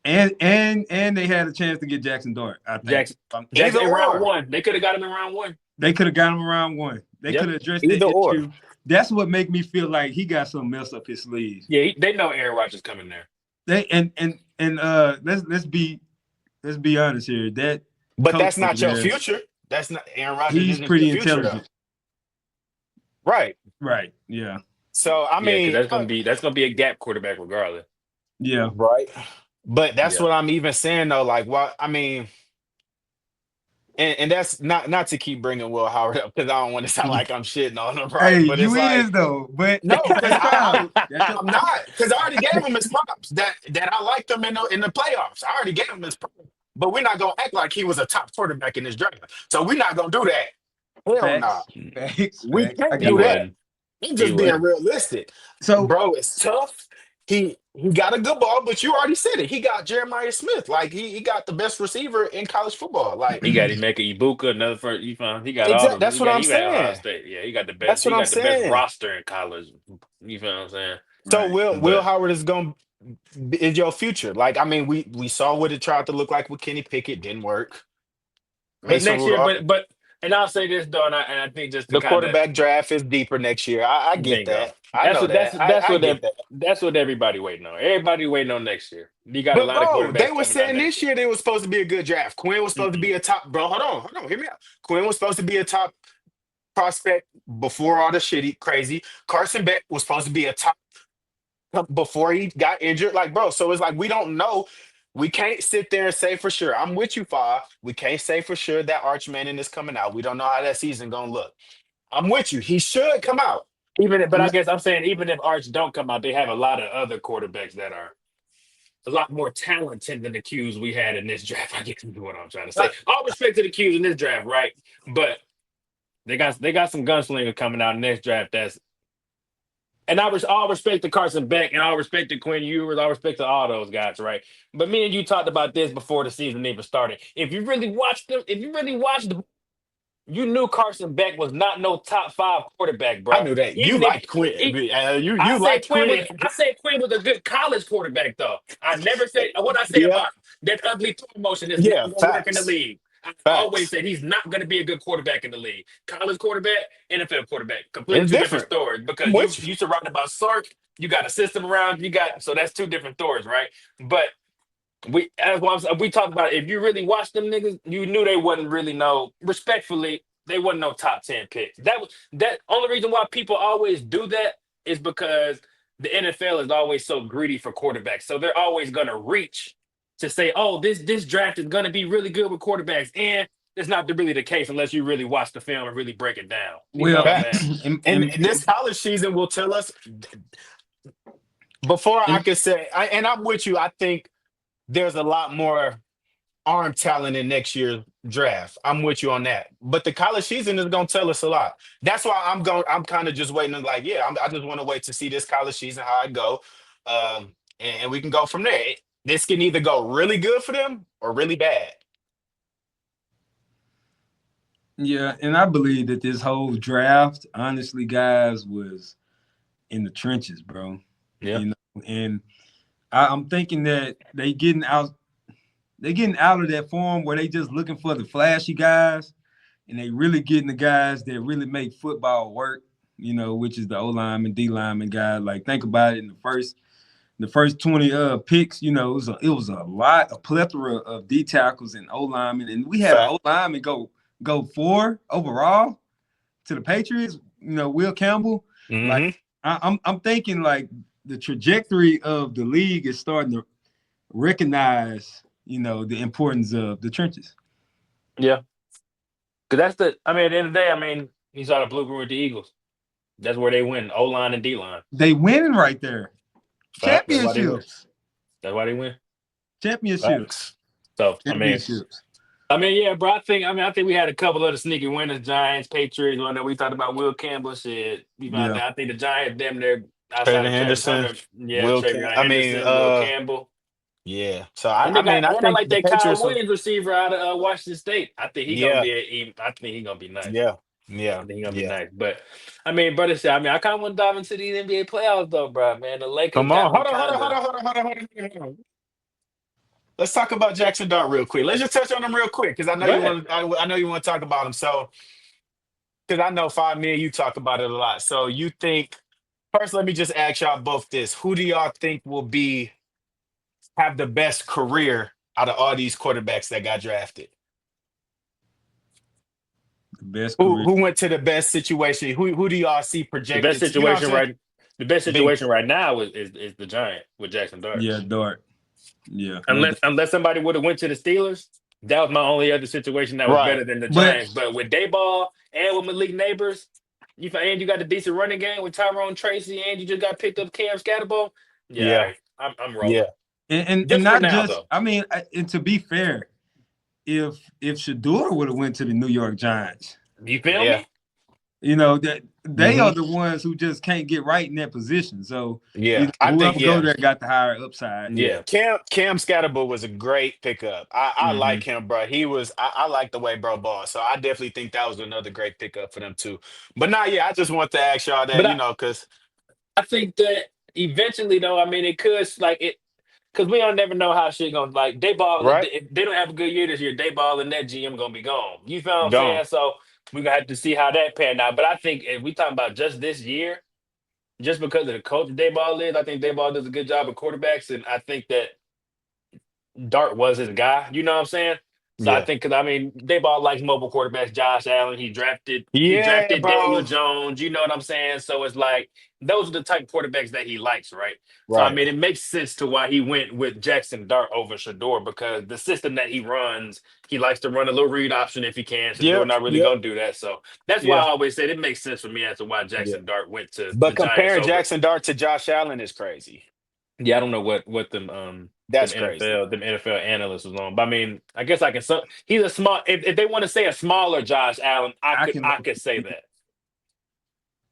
And they had a chance to get Jackson Dart, I think. Jackson in round 1. They could have got him in round 1. They could have got him around 1. They could have addressed that issue. That's what make me feel like he got something else up his sleeve. Yeah, they know Aaron Rodgers coming there. Let's be honest here. But that's not your future. That's not Aaron Rodgers. He's pretty intelligent. Right. Right. Yeah. So I mean, that's gonna be a gap quarterback regardless. Yeah. Right. But that's what I'm even saying though. Like, what I mean, and that's not to keep bringing Will Howard up because I don't want to sound like I'm shitting on him. Right. Hey, but you it's is though. But no, because I'm not, because I already gave him his props that I liked him in the playoffs. I already gave him his props. But we're not gonna act like he was a top quarterback in this draft. So we're not gonna do that. Hell no. We can't do that. I'm just being realistic. So, bro, it's tough. He got a good ball, but you already said it. He got Jeremiah Smith. Like he got the best receiver in college football. Like he got Emeka Ibuka, another first. He got all. All. That's what I'm saying. Yeah, he got the best. That's what I'm saying. The best roster in college. You feel what I'm saying? So Will Howard is your future. Like I mean, we saw what it tried to look like with Kenny Pickett. Didn't work. But next year, but and I'll say this though, and I think just the quarterback draft is deeper next year. I get that. That's what everybody waiting on. Everybody waiting on next year. You got but a lot of quarterbacks. They were saying this year they was supposed to be a good draft. Quinn was supposed to be a top. Bro, hold on, hear me out. Quinn was supposed to be a top prospect before all the crazy. Carson Beck was supposed to be a top before he got injured. Like, bro, so it's like we don't know. We can't sit there and say for sure. I'm with you, Fa. We can't say for sure that Arch Manning is coming out. We don't know how that season gonna look. I'm with you. He should come out. But I guess I'm saying even if Arch don't come out, they have a lot of other quarterbacks that are a lot more talented than the Qs we had in this draft. I guess is what I'm trying to say. All respect to the Qs in this draft, right? But they got some gunslingers coming out in this draft and all respect to Carson Beck, and all respect to Quinn Ewers, all respect to all those guys, right? But me and you talked about this before the season even started. If you really watched them, you knew Carson Beck was not no top 5 quarterback, bro. I knew that. You liked Quinn. You liked Quinn. I said Quinn was a good college quarterback, though. I never said what I said about that ugly throw motion is not going to work in the league. I always said he's not going to be a good quarterback in the league. College quarterback, NFL quarterback, completely two different stories. Because you surrounded about Sark, you got a system around, so that's 2 different stories, right? But we talked about it. If you really watched them niggas, you knew they wasn't really respectfully, they wasn't no top 10 picks. That only reason why people always do that is because the NFL is always so greedy for quarterbacks. So they're always gonna reach to say, oh, this draft is gonna be really good with quarterbacks. And it's not really the case unless you really watch the film and really break it down. Well, and this college season will tell us before I could say, and I'm with you, I think there's a lot more arm talent in next year's draft. I'm with you on that. But the college season is going to tell us a lot. That's why I'm kind of just waiting. I just want to wait to see this college season, how it go. And we can go from there. This can either go really good for them or really bad. Yeah, and I believe that this whole draft, honestly, guys, was in the trenches, bro. Yeah. And I'm thinking that they getting out of that form where they just looking for the flashy guys, and they really getting the guys that really make football work, which is the O lineman, D lineman guy. Like, think about it, in the the first 20 picks, you know, it was a plethora of D tackles and O linemen, and we had an O lineman go 4 overall to the Patriots. You know, Will Campbell. Like I'm thinking like the trajectory of the league is starting to recognize, you know, the importance of the trenches. Yeah, because at the end of the day, he saw the blueprint with the Eagles. That's where they win, O line and D line. They winning right there. Championships. That's why they win. Championships. So championships. Yeah, bro. I think we had a couple of the sneaky winners: Giants, Patriots. I know we talked about Will Campbell. Shit, I think the Giants, damn near outside of Henderson. Will Campbell. Yeah. So I like that Kyle Williams receiver out of Washington State. I think he's gonna be nice. Yeah. I think he's gonna be nice. But brother, I kind of want to dive into these NBA playoffs though, bro. Man, the Lakers. Come on, hold on. Let's talk about Jackson Dart real quick. Let's just touch on him real quick because I know you want. I know you want to talk about him. So, because I know 5 million, you talk about it a lot. So you think first? Let me just ask y'all both this: who do y'all think will have the best career out of all these quarterbacks that got drafted? The best who went to the best situation? Who do y'all see projected? The best situation right now is the Giant with Jackson Dart. Yeah, Dart. Yeah. Unless somebody would have went to the Steelers, that was my only other situation that was better than the Giants. But with Dayball and with Malik Neighbors, you got the decent running game with Tyrone Tracy, and you just got picked up Cam Scatterbo. Yeah. I'm rolling. Yeah. And not now, just, though. And to be fair, if Shedeur would have went to the New York Giants, you feel me? You know that they are the ones who just can't get right in that position. So I think go there got the higher upside. Yeah, Cam Scatterbo was a great pickup. I like him, bro. He was. I like the way bro ball. So I definitely think that was another great pickup for them too. But I just want to ask y'all that, because I think that eventually, though, it could because we don't never know how shit gonna Dayball. Right. If they don't have a good year this year, Dayball and that GM gonna be gone. You feel what I'm saying? So we're gonna have to see how that panned out. But I think if we talking about just this year, just because of the coach Dayball is, I think Dayball does a good job of quarterbacks, and I think that Dart was his guy. You know what I'm saying? So I think Dayball likes mobile quarterbacks. Josh Allen, he drafted Daniel Jones. You know what I'm saying? So it's those are the type of quarterbacks that he likes, right? So it makes sense to why he went with Jackson Dart over Shedeur, because the system that he runs, he likes to run a little read option if he can. Shedeur not really gonna do that. So that's why I always said it makes sense for me as to why Jackson Dart went to. But comparing Jackson Dart to Josh Allen is crazy. Yeah, I don't know what them that's them crazy. Them NFL analysts was on. But I guess I can. He's a small. If they want to say a smaller Josh Allen, I could say that.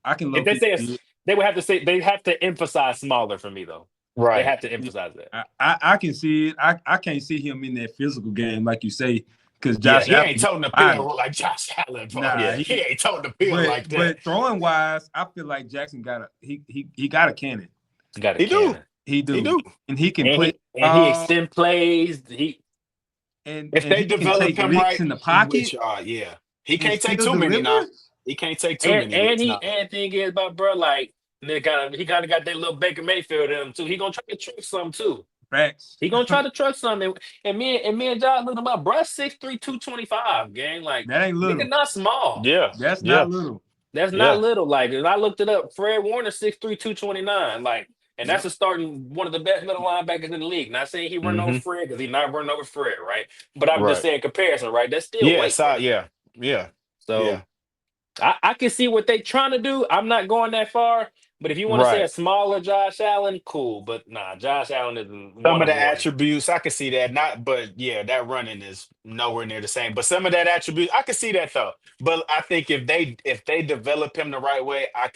I can. If they say they would have to say they have to emphasize smaller for me though. Right. They have to emphasize that. I can see it. I can't see him in that physical game like you say, because Josh Allen, he ain't toting the pill like Josh Allen. Nah, he ain't toting the pill like that. But throwing wise, I feel like Jackson got a cannon. He do. And he can play. And he extend plays. If they develop him right in the pocket, he can't take too many now. He can't take too many. And thing is, bro, he kind of got that little Baker Mayfield in him too. He gonna try to truck some too. Facts. He gonna try to truck something. And me and John looking about, bro, 6'3", 225, gang. That ain't little. Nigga not small. Yeah, that's not little. That's not little. And I looked it up. Fred Warner 6'3", 229. And that's one of the best middle linebackers in the league. Not saying he run over Fred, because he's not running over Fred, right? But I'm just saying comparison, right? That's still weight. So I can see what they trying to do. I'm not going that far. But if you want to say a smaller Josh Allen, cool. But nah, Josh Allen is some of the attributes. I can see that. That running is nowhere near the same. But some of that attribute, I can see that though. But I think if they develop him the right way, I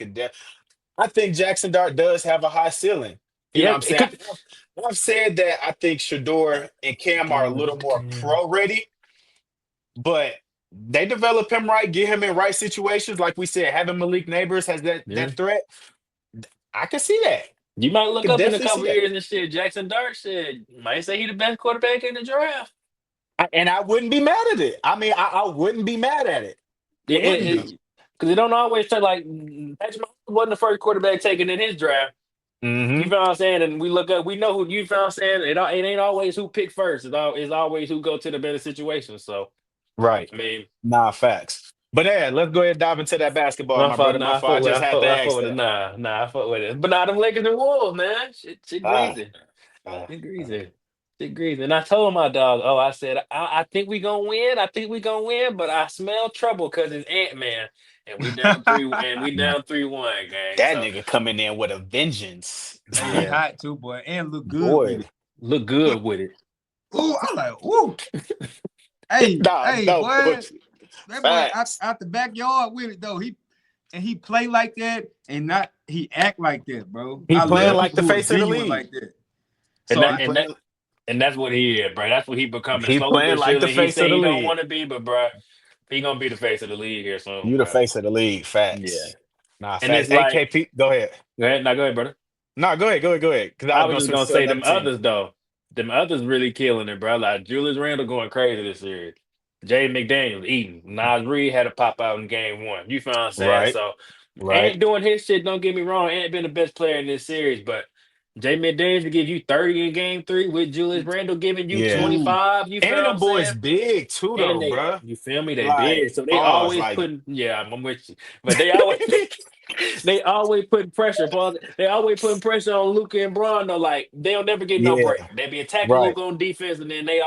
think Jackson Dart does have a high ceiling. You know what I'm saying? I've said that I think Shedeur and Cam are a little more pro ready, but they develop him right, get him in right situations. Like we said, having Malik Neighbors has that threat. I can see that. You might look up in a couple years and shit. Jackson Dart might say he the best quarterback in the draft. And I wouldn't be mad at it. I wouldn't be mad at it. Because it don't always take Patrick Mahomes wasn't the first quarterback taken in his draft. You feel what I'm saying? And we look up, we know who you feel what I'm saying. It ain't always who pick first. It's always who go to the better situation. So Right. I mean, Nah, facts. But yeah, let's go ahead and dive into that basketball, my my fault. brother. My Nah, fault. I just had to I ask fuck with it. that. Nah, I fuck with it. But now them Lakers and Wolves, man. Shit Ah, greasy. ah, Shit ah. greasy. Shit greasy. And I told my dog, I said, I think we gonna win. I think we gonna win, but I smell trouble because it's Ant-Man. And we down three and we Mm. down 3-1, gang. That So nigga coming in with a vengeance. Hey, he yeah, hot too, boy, and look good with Boy. it. look good with it. Ooh, I'm like, ooh. Hey, Nah, no boy, push. that boy Facts. out the backyard with it though. He play like that and not he act like that, bro. He I playing love Yep. like people the who are face of the genuine league. like that. And So that He I and that playing and that's what he is, bro. That's what he becoming he slowly playing but like the surely. He face of say the he don't league. want to be, but bro, he gonna be the face of the league here soon, You the bro. face of the league. Yeah. Facts. Nah, And facts. it's like, AKP, go ahead. go ahead, brother. No, go ahead. Because I I was was gonna just switch gonna to say another them team. others though. Them others really killing it, bro. Like Julius Randle going crazy this series. Jay McDaniels eating. Nas Reed had to pop out in game one. You feel what I'm saying? Right, So right. Ant doing his shit, don't get me wrong. Ant been the best player in this series, but Jay McDaniels to give you 30 in game three with Julius Randle giving you Yeah. ooh, 25. You feel And what the I'm boys saying? big too And though, they, bruh. you feel me? They big. Like, So they pause. always Like, putting, yeah, I'm with you. But they always they always putting pressure. Paul. They always putting pressure on Luca and Braun though. Like they'll never get no yeah, break. They be attacking right, Luca on defense, and then they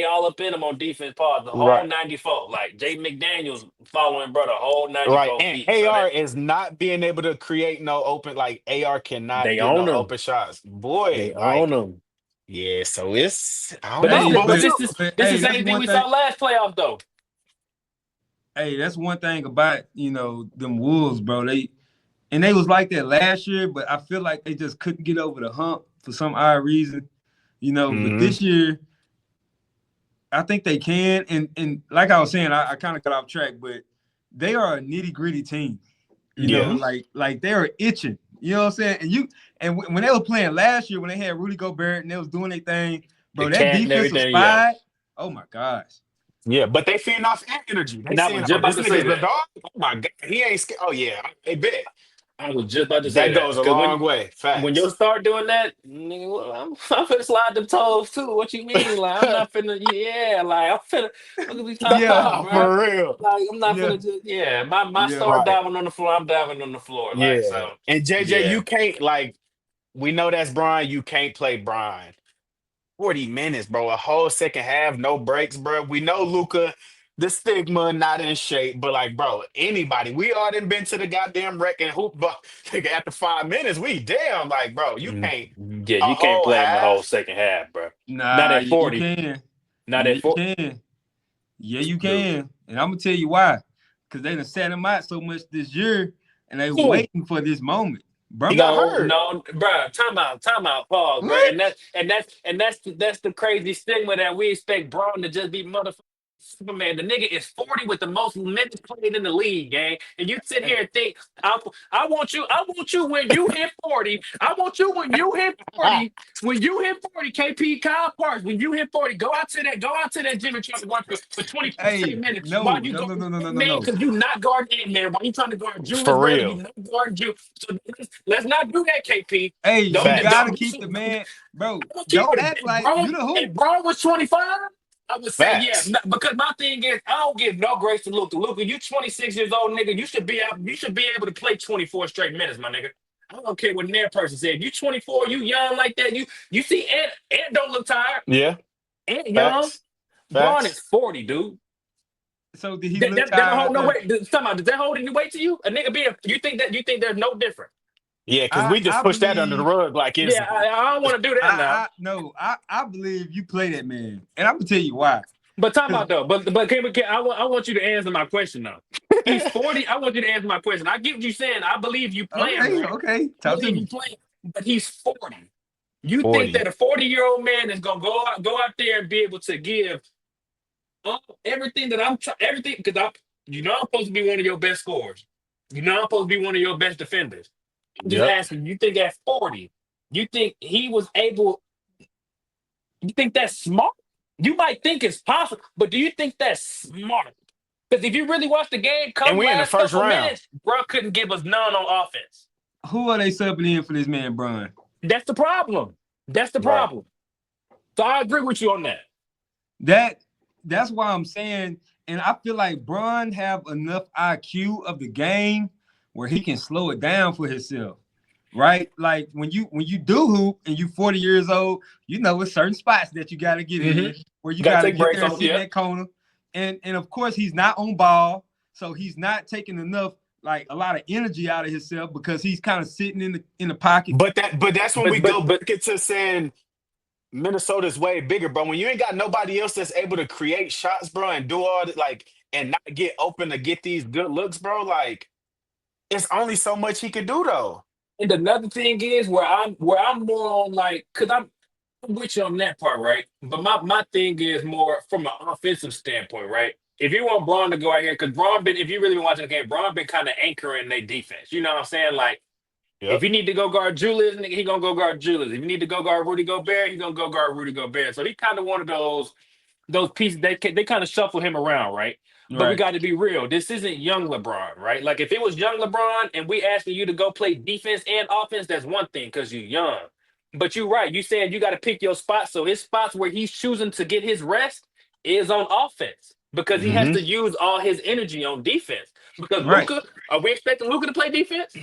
all up in him on defense. Pause the whole right. 94. Like Jay McDaniels following brother whole Right. 94 And feet. So that AR is not being able to create no open, like AR cannot they get own no them. open shots. Boy, They own like, them. yeah, so it's I don't But know, but what you this hey, is the that's same thing one we thing. saw last playoff though. Hey, that's one thing about them Wolves, bro. They was like that last year, but I feel like they just couldn't get over the hump for some odd reason. But hmm this year, I think they can. And like I was saying, I kind of got off track, but they are a nitty-gritty team. Yeah. Like they are itching. You know what I'm saying? When they were playing last year, when they had Rudy Gobert and they was doing their thing, The bro, that cat and defensive everything, yeah. spy, oh my gosh. Yeah, but they feeding off that energy. They And I was saying, just oh, about this to say nigga's the that. dog. Oh my god, he ain't scared. Oh yeah, they bet. I was just about to say That that goes a because long way. when you Facts. start doing that, nigga, I'm finna slide them toes too. What you mean? Like I'm not finna, yeah. Like I'm finna. What are we talking Yeah, about, Nah, bro? for real. Like I'm not yeah, finna just, yeah. My yeah. star Right. diving on the floor. I'm diving on the floor. Like Yeah. so, And JJ, yeah. you can't like we know that's Brian. You can't play Brian. 40 minutes, bro. A whole second half, no breaks, bro. We know Luca, the stigma, not in shape, but like, bro, anybody, we all done been to the goddamn wreck and hoop, but after 5 minutes, we damn like, bro, you Mm, can't yeah, a you can't whole play him the whole half. second half, bro. Not Nah, at yeah, you 40. can. Not Yeah, at you 40. can. Yeah, you Dude. can. And I'm gonna tell you why. Because they done set him out so much this year, and they Ooh, waiting for this moment. he Bro, got No, hurt. no, bro. Time out, pause, bro. what? And that's the crazy stigma that we expect Braun to just be motherfucking Superman. The nigga is 40 with the most minutes played in the league, gang. And you sit here and think, I want you when you hit 40. I want you when you hit 40. When you hit 40, KP Kyle Parks, when you hit 40, go out to that gym and try to work for 24 straight Hey, minutes while no, you no, go no, no, no, no, no, man, no. because you not guarding Ant-Man, while you trying to guard Julius For Randle, you real. not guarding you. So let's not do that, KP. Hey, Don't you Facts. gotta don't keep the man, bro. don't keep Don't it. act like Bro, you the if hoop. Braun was 25, I would say yeah. Facts. Because my thing is, I don't give no grace to Luka. Luka, you 26 years old, nigga. You should be able to play 24 straight minutes, my nigga. I don't care what their person said. You 24, you young like that. You see Ant don't look tired. Yeah. Ant young. Facts. Braun is Facts. 40, dude. So did he That, look that, that don't tired hold out no there? weight. Does that hold any weight to you? A nigga being you think there's no different? Yeah, because I we just I pushed that under the believe rug like it's Yeah, I don't want to do that now. I no, I believe you play that man. And I'm gonna tell you why. But time 'Cause- out though. But I want you to answer my question though. He's 40. I want you to answer my question. I get what you're saying. I believe you playing, okay, right? okay. I Talk to believe you me. playing. But he's 40. You think 40. that a 40-year-old man is gonna go out there and be able to give everything that I'm trying everything because I'm supposed to be one of your best scorers. I'm supposed to be one of your best defenders. I'm just Yep. asking, you think at 40, you think he was able, you think that's smart? You might think it's possible, but do you think that's smart? Because if you really watch the game, And come we in the last first couple round. minutes, bro couldn't give us none on offense. Who are they subbing in for this man, Bron? That's the problem. That's the Right. problem. So I agree with you on that. That's why I'm saying, and I feel like Bron have enough IQ of the game where he can slow it down for himself. Right? Like when you do hoop and you 40 years old, you know it's certain spots that you gotta get in where you gotta take get breaks there and on, sit in yeah. that corner. And of course he's not on ball, so he's not taking enough like a lot of energy out of himself because he's kind of sitting in the pocket. But that's when we go but back into saying Minnesota's way bigger, bro. When you ain't got nobody else that's able to create shots, bro, and do all like and not get open to get these good looks, bro, like it's only so much he could do though. and another thing is where I'm more on like because I'm with you on that part, right? But my thing is more from an offensive standpoint, right? If you want Braun to go out here, because Braun been, if you really been watching the game, Braun been kind of anchoring their defense. You know what I'm saying? Like, if Yep. you need to go guard Julius, nigga, he gonna go guard Julius. If you need to go guard Rudy Gobert, he gonna go guard Rudy Gobert. So he kind of one of those pieces they kind of shuffle him around, right? But we Right. got to be real. This isn't young LeBron, right? Like if it was young LeBron and we asking you to go play defense and offense, that's one thing because you're young. But you're right. You said you got to pick your spots. So his spots where he's choosing to get his rest is on offense because he has Hmm. to use all his energy on defense. Because Right. Luka, are we expecting Luka to play defense?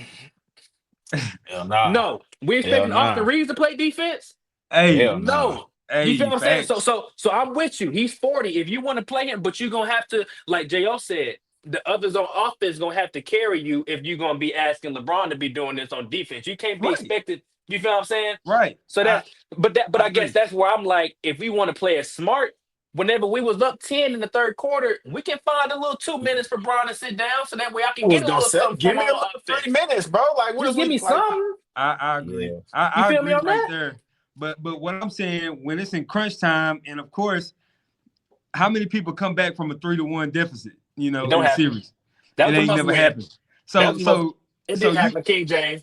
Hell nah. No. We Hell expecting Austin nah. Reeves to play defense? Hey, Hell nah. No. hey, You feel what I'm saying? facts. So I'm with you. He's 40. If you want to play him, but you're gonna have to, like Jo said, the others on offense gonna have to carry you if you're gonna be asking LeBron to be doing this on defense. You can't be Right. expected. You feel what I'm saying? Right. So but I I guess agree. that's where I'm like, if we want to play it smart, whenever we was up 10 in the third quarter, we can find a little 2 minutes for Bron to sit down, so that way I I can was get a gonna little say, something give from me a on little offense. 3 minutes, bro. Like, what Just is give we me like? something. I agree. Yeah. I You feel me agree on right that? there. But what I'm saying, when it's in crunch time, and of course, how many people come back from a 3-1 deficit, It in don't the happen. series? That It was a ain't must never win. happened. That was a must. It So didn't you happen. King James.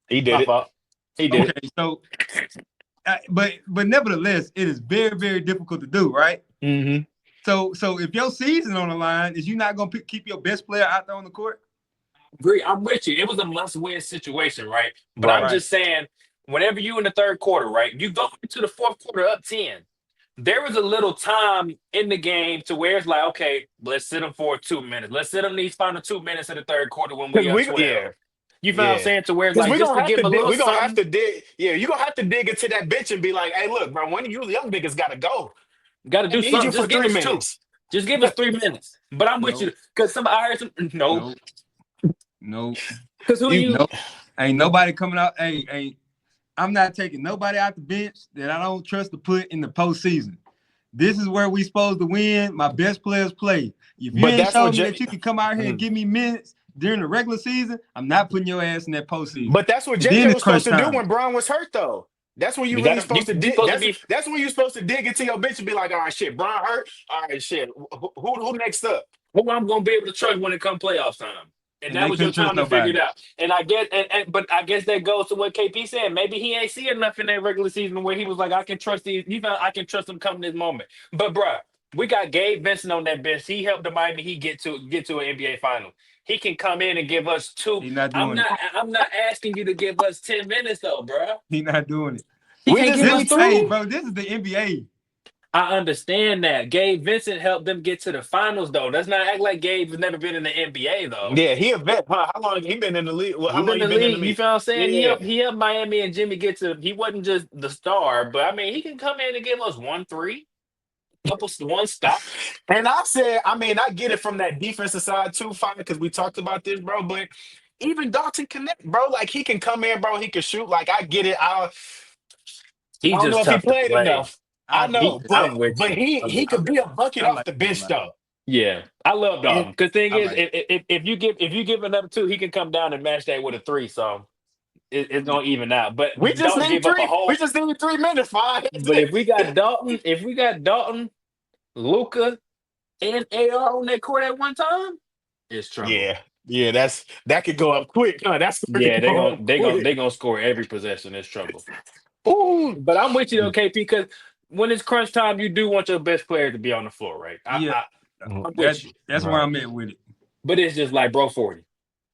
He did My it. fault. He did it. okay? So, but nevertheless, it is very, very difficult to do, right? Mm-hmm. So if your season on the line, is you not gonna keep your best player out there on the court? Agree. I'm with you. It was a must-win situation, right? But I'm Right. just saying, whenever you in the third quarter, right, you go into the fourth quarter up 10. There was a little time in the game to where it's like, okay, let's sit them for 2 minutes. Let's sit them these final 2 minutes of the third quarter when Because we up 12. yeah. You feel what I'm Yeah. saying? To where it's Because like we're just gonna to have give to a dig. little We're gonna have something. to dig. Yeah, you're gonna have to dig into that bench and be like, hey, look, bro, one of you young niggas gotta go. Got to I do need you something. for Just give 3 us 2. minutes. Just give us 3 minutes. But I'm with No. you because I heard some. No, No. because who you? No. Ain't nobody coming out. Hey, I'm not taking nobody out the bench that I don't trust to put in the postseason. This is where we supposed to win. My best players play. If you But ain't that's what showing me that you can come out here and give me minutes during the regular season, I'm not putting your ass in that postseason. But that's what And then JJ it's was supposed to crunch do time. when Braun was hurt, though. That's when you You really got supposed to you dig. supposed to be. That's when you're supposed to dig into your bench and be like, all right, shit, Braun hurt. All right, shit. Who next up? Who I'm gonna be able to trust when it comes playoff time. And And that they was your couldn't trust time to figure it nobody. out. And I guess, but I guess that goes to what KP said. Maybe he ain't see enough in that regular season where he was like, I can trust these. I can trust them coming this moment. But bruh, we got Gabe Vincent on that bench. He helped the Miami Heat get to an NBA final. He can come in and give us 2. He's not doing it. I'm not asking you to give us 10 minutes though, bruh. He's not doing it. He We can't just give us need 3. Hey, bro, this is the NBA. I understand that. Gabe Vincent helped them get to the finals, though. Let's not act like Gabe has never been in the NBA, though. Yeah, he a vet, huh? How long he been in the league? Well, how He long been you in the been in league. the You league? feel what I'm saying? Yeah. He helped Miami and Jimmy get to. He wasn't just the star, but I mean, he can come in and give us 1-3, one stop. And I said, I mean, I get it from that defensive side too, fine, because we talked about this, bro. But even Dalton Connect, bro, like he can come in, bro. He can shoot. Like I get it. I He's don't know just if he tough to played play. enough. I know, I'm with but you. he could be a bucket I off like the him a bench lot. though. Yeah, I love Dalton. Because thing I is, like if you give another 2, he can come down and match that with a 3. So it's gonna even out. But We just Dalton need give up a 3. whole. We just need 3 minutes, fine. But if we got Dalton, Luka, and AR on that court at one time, it's trouble. Yeah, that could go up quick, huh? That's Yeah, they they gonna score every possession. It's trouble. Ooh. But I'm with you though, KP, because when it's crunch time, you do want your best player to be on the floor, right? Yeah. I'm with you. That's where I'm at with it. But it's just like bro 40.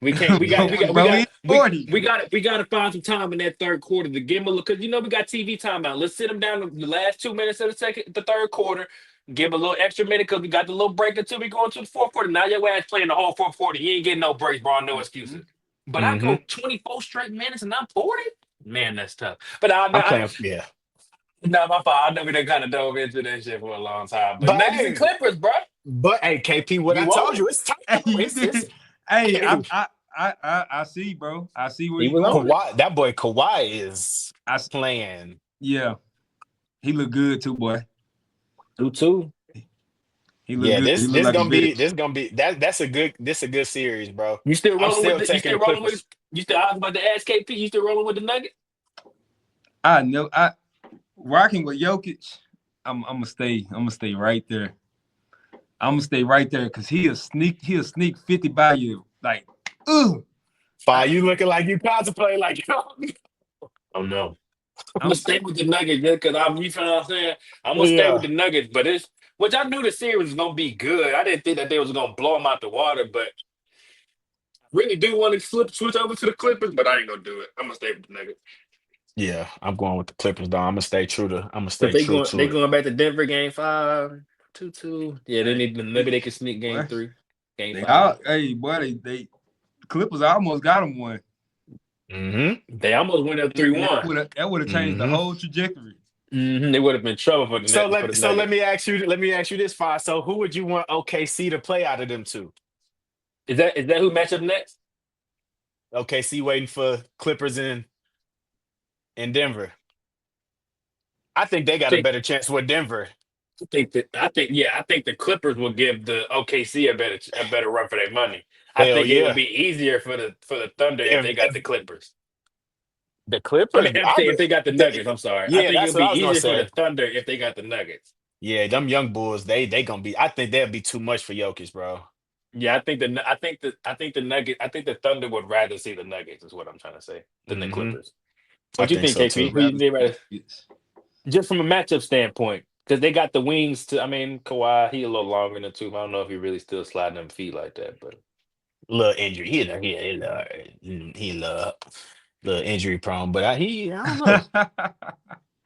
We can't. We got. We got. We Bro, got. he's We 40. we got. We got to find some time in that third quarter to give him a look. Because we got TV timeout. Let's sit him down the last 2 minutes of the third quarter. Give him a little extra minute because we got the little break until we go into the fourth quarter. Now your ass playing the whole fourth quarter. You ain't getting no breaks, bro. No excuses. But I Mm-hmm. go 24 straight minutes and I'm 40. Man, that's tough. But I'm playing. Yeah. no, my fault. I know we done kind of dove into that shit for a long time. But But Nuggets and hey, Clippers, bro. hey, KP, what I You told want you, it? it's tight. Hey, you It's did. Hey, hey, I see, bro. I see where He you was going. on it. Kawhi. That boy Kawhi is I s- playing. yeah, he look good too, boy. 2-2. He look Yeah, good. He look this like a gonna be vet. this gonna be that's a good series, bro. You still I'm rolling with still the? You taking still the rolling with? Clippers. You still? I was about to ask KP. You still rolling with the Nuggets? I know. I rocking with Jokic. I'm gonna stay. I'm gonna stay right there. I'm gonna stay right there because he'll sneak 50 by you. Like, ooh. Fire, you looking like you contemplate like Oh no. I'm I'm gonna stay with the Nuggets just because I'm. You feel what I'm saying? I'm gonna stay with yeah. the Nuggets, but it's which I knew the series was gonna be good. I didn't think that they was gonna blow them out the water, but really do want to switch over to the Clippers, but I ain't gonna do it. I'm gonna stay with the Nuggets. Yeah, I'm going with the Clippers, though. I'm gonna But stay true they to it. going back to Denver game 5, 2-2. Yeah, they need maybe they can sneak game boy, 3, game they 5. all, hey boy, they Clippers almost got him one. Mm-hmm. They almost went up And 3-1. that would have changed the Mm-hmm. whole trajectory. They would have been trouble for So for the let Nuggets. me ask you this, Fire. So who would you want OKC to play out of them two? Is that who match up next? OKC waiting for Clippers in Denver. I think they I got a think better chance with Denver. I think the Clippers will give the OKC a better run for their money. I Hell think it would yeah. be easier for the Thunder if they got If the Clippers. the I Clippers, mean, I'm saying if they got the Nuggets, I'm sorry. I yeah, think it that's would what be I was gonna easier for the say. Thunder if they got the Nuggets. Yeah, them young bulls, they gonna be. I think they'll be too much for Jokic, bro. Yeah, I think the Nuggets. I think the Thunder would rather see the Nuggets is what I'm trying to say than the Hmm. Clippers. I What you think think, so KP? too. Who you think Rather they rather? yes. Just from a matchup standpoint, because they got the wings to. I mean, Kawhi, he a little longer than two. I don't know if he really still sliding them feet like that, but Little injury, he little injury prone, but I don't know.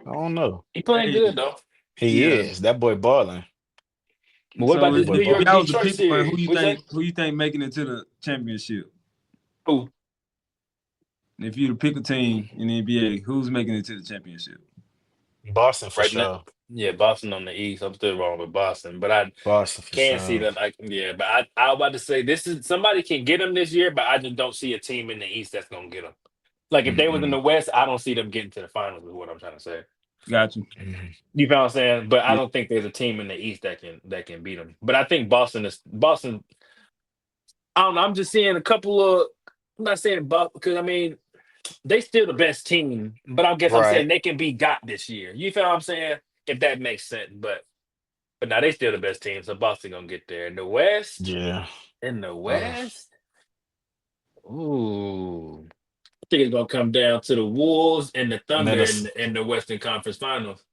I don't know. he playing Hey, good though. He yeah. is that boy balling. But what about So That this boy New if York balling. y'all was to Detroit pick one, series? What's that? who you think making it to the championship? Who? If you to pick a team in the NBA, who's making it to the championship? Boston for Right now? sure. Yeah, Boston on the East. I'm still wrong with Boston, but I Boston for can see sure. them. But I was about to say this is somebody can get them this year, but I just don't see a team in the East that's gonna get them. Like if they was in Mm-mm. the West, I don't see them getting to the finals. Is what I'm trying to say. Got you. Mhm. You know what I'm saying? But I Yeah. don't think there's a team in the East that can beat them. But I think Boston. I don't know. I'm just seeing a couple of. I'm not saying Boston because I mean they still the best team, but I guess I'm saying Right. they can be got this year. You feel what I'm saying? If that makes sense, but now they still the best team, so Boston gonna get there. Yeah. In the Uh, West, ooh, I think it's gonna come down to the Wolves and the Thunder Minnesota. in the Western Conference Finals.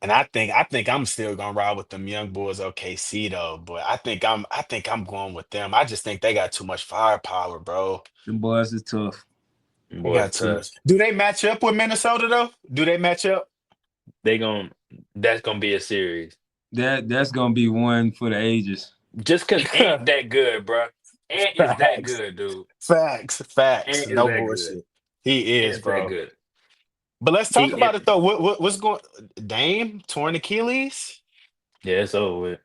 And I think I'm still gonna ride with them young boys OKC though, but I think I'm going with them. I just think they got too much firepower, bro. Them boys is tough. They Boy, got it's too tough. much. Do they match up with Minnesota though? Do they match up? They gon' that's gonna be a series. That's gonna be one for the ages. Just cause Ant that good, bro. Ant is that Facts. good, dude. Facts. Ant is No that good. bullshit. He is, Ant's that bro. good. But let's talk He about it, it though. What's going Dame torn Achilles? yeah, it's over with.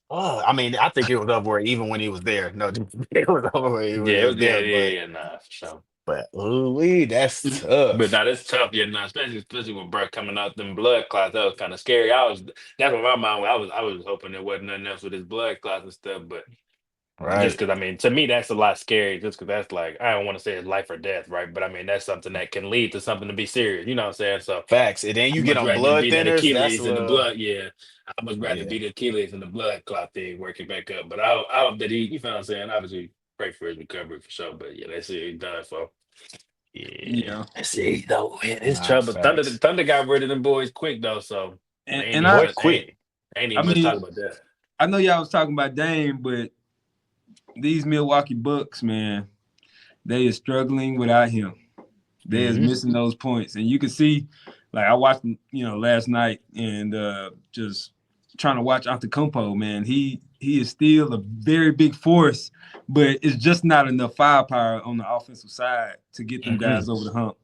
Oh, I mean, I think it was over with even when he was there. No, it was over with when he Yeah, was there, nah, for sure. but ooh, that's But tough. now that's tough, yeah, nah, especially with Burke coming out them blood clots. That was kind of scary. That's what my mind was. I was hoping there wasn't nothing else with his blood clots and stuff, but just Right. because I mean, to me, that's a lot scary. Just because that's like I don't want to say it's life or death, right? But I mean, that's something that can lead to something to be serious. You know what I'm saying? So Facts. And then I you get much on rather just blood be that thinners. That's a Achilles and the little, blood. Yeah, I much rather yeah. be the Achilles and the blood clot thing working back up. But I hope that he, you know what I'm saying? Obviously, pray for his recovery for sure. But yeah, that's it. He's done for. Yeah. Yeah. Let's see though. Man, it's Nah, trouble. facts. Thunder got rid of them boys quick though, so ain't And even Boy, much. quick. Ain't I even much mean, talk about that. I know y'all was talking about Dame, but these Milwaukee Bucks, man, they is struggling without him. They is missing those points, and you can see, like I watched, last night, and just trying to watch Antetokounmpo, man. He is still a very big force, but it's just not enough firepower on the offensive side to get them guys over the hump,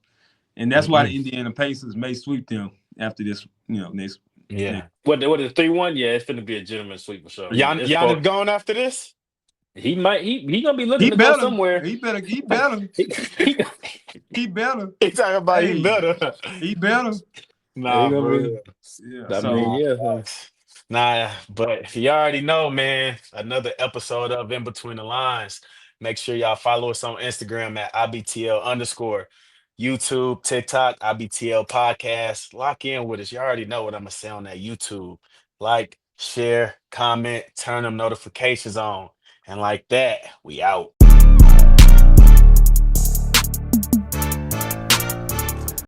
and that's why the Indiana Pacers may sweep them after this, next. Yeah. What the 3-1? Yeah, it's gonna be a gentleman sweep for sure. Giannis going after this? He might. He gonna be looking to go somewhere. He better. He He better. He talking about he Hey. better. He better. Nah, gonna bro. be- Yeah. I So mean, yeah. Nah, but you already know, man. Another episode of In Between the Lines. Make sure y'all follow us on Instagram at IBTL_, YouTube, TikTok, IBTL Podcast. Lock in with us. You already know what I'm gonna say on that YouTube. Like, share, comment, turn them notifications on. And like that, we out.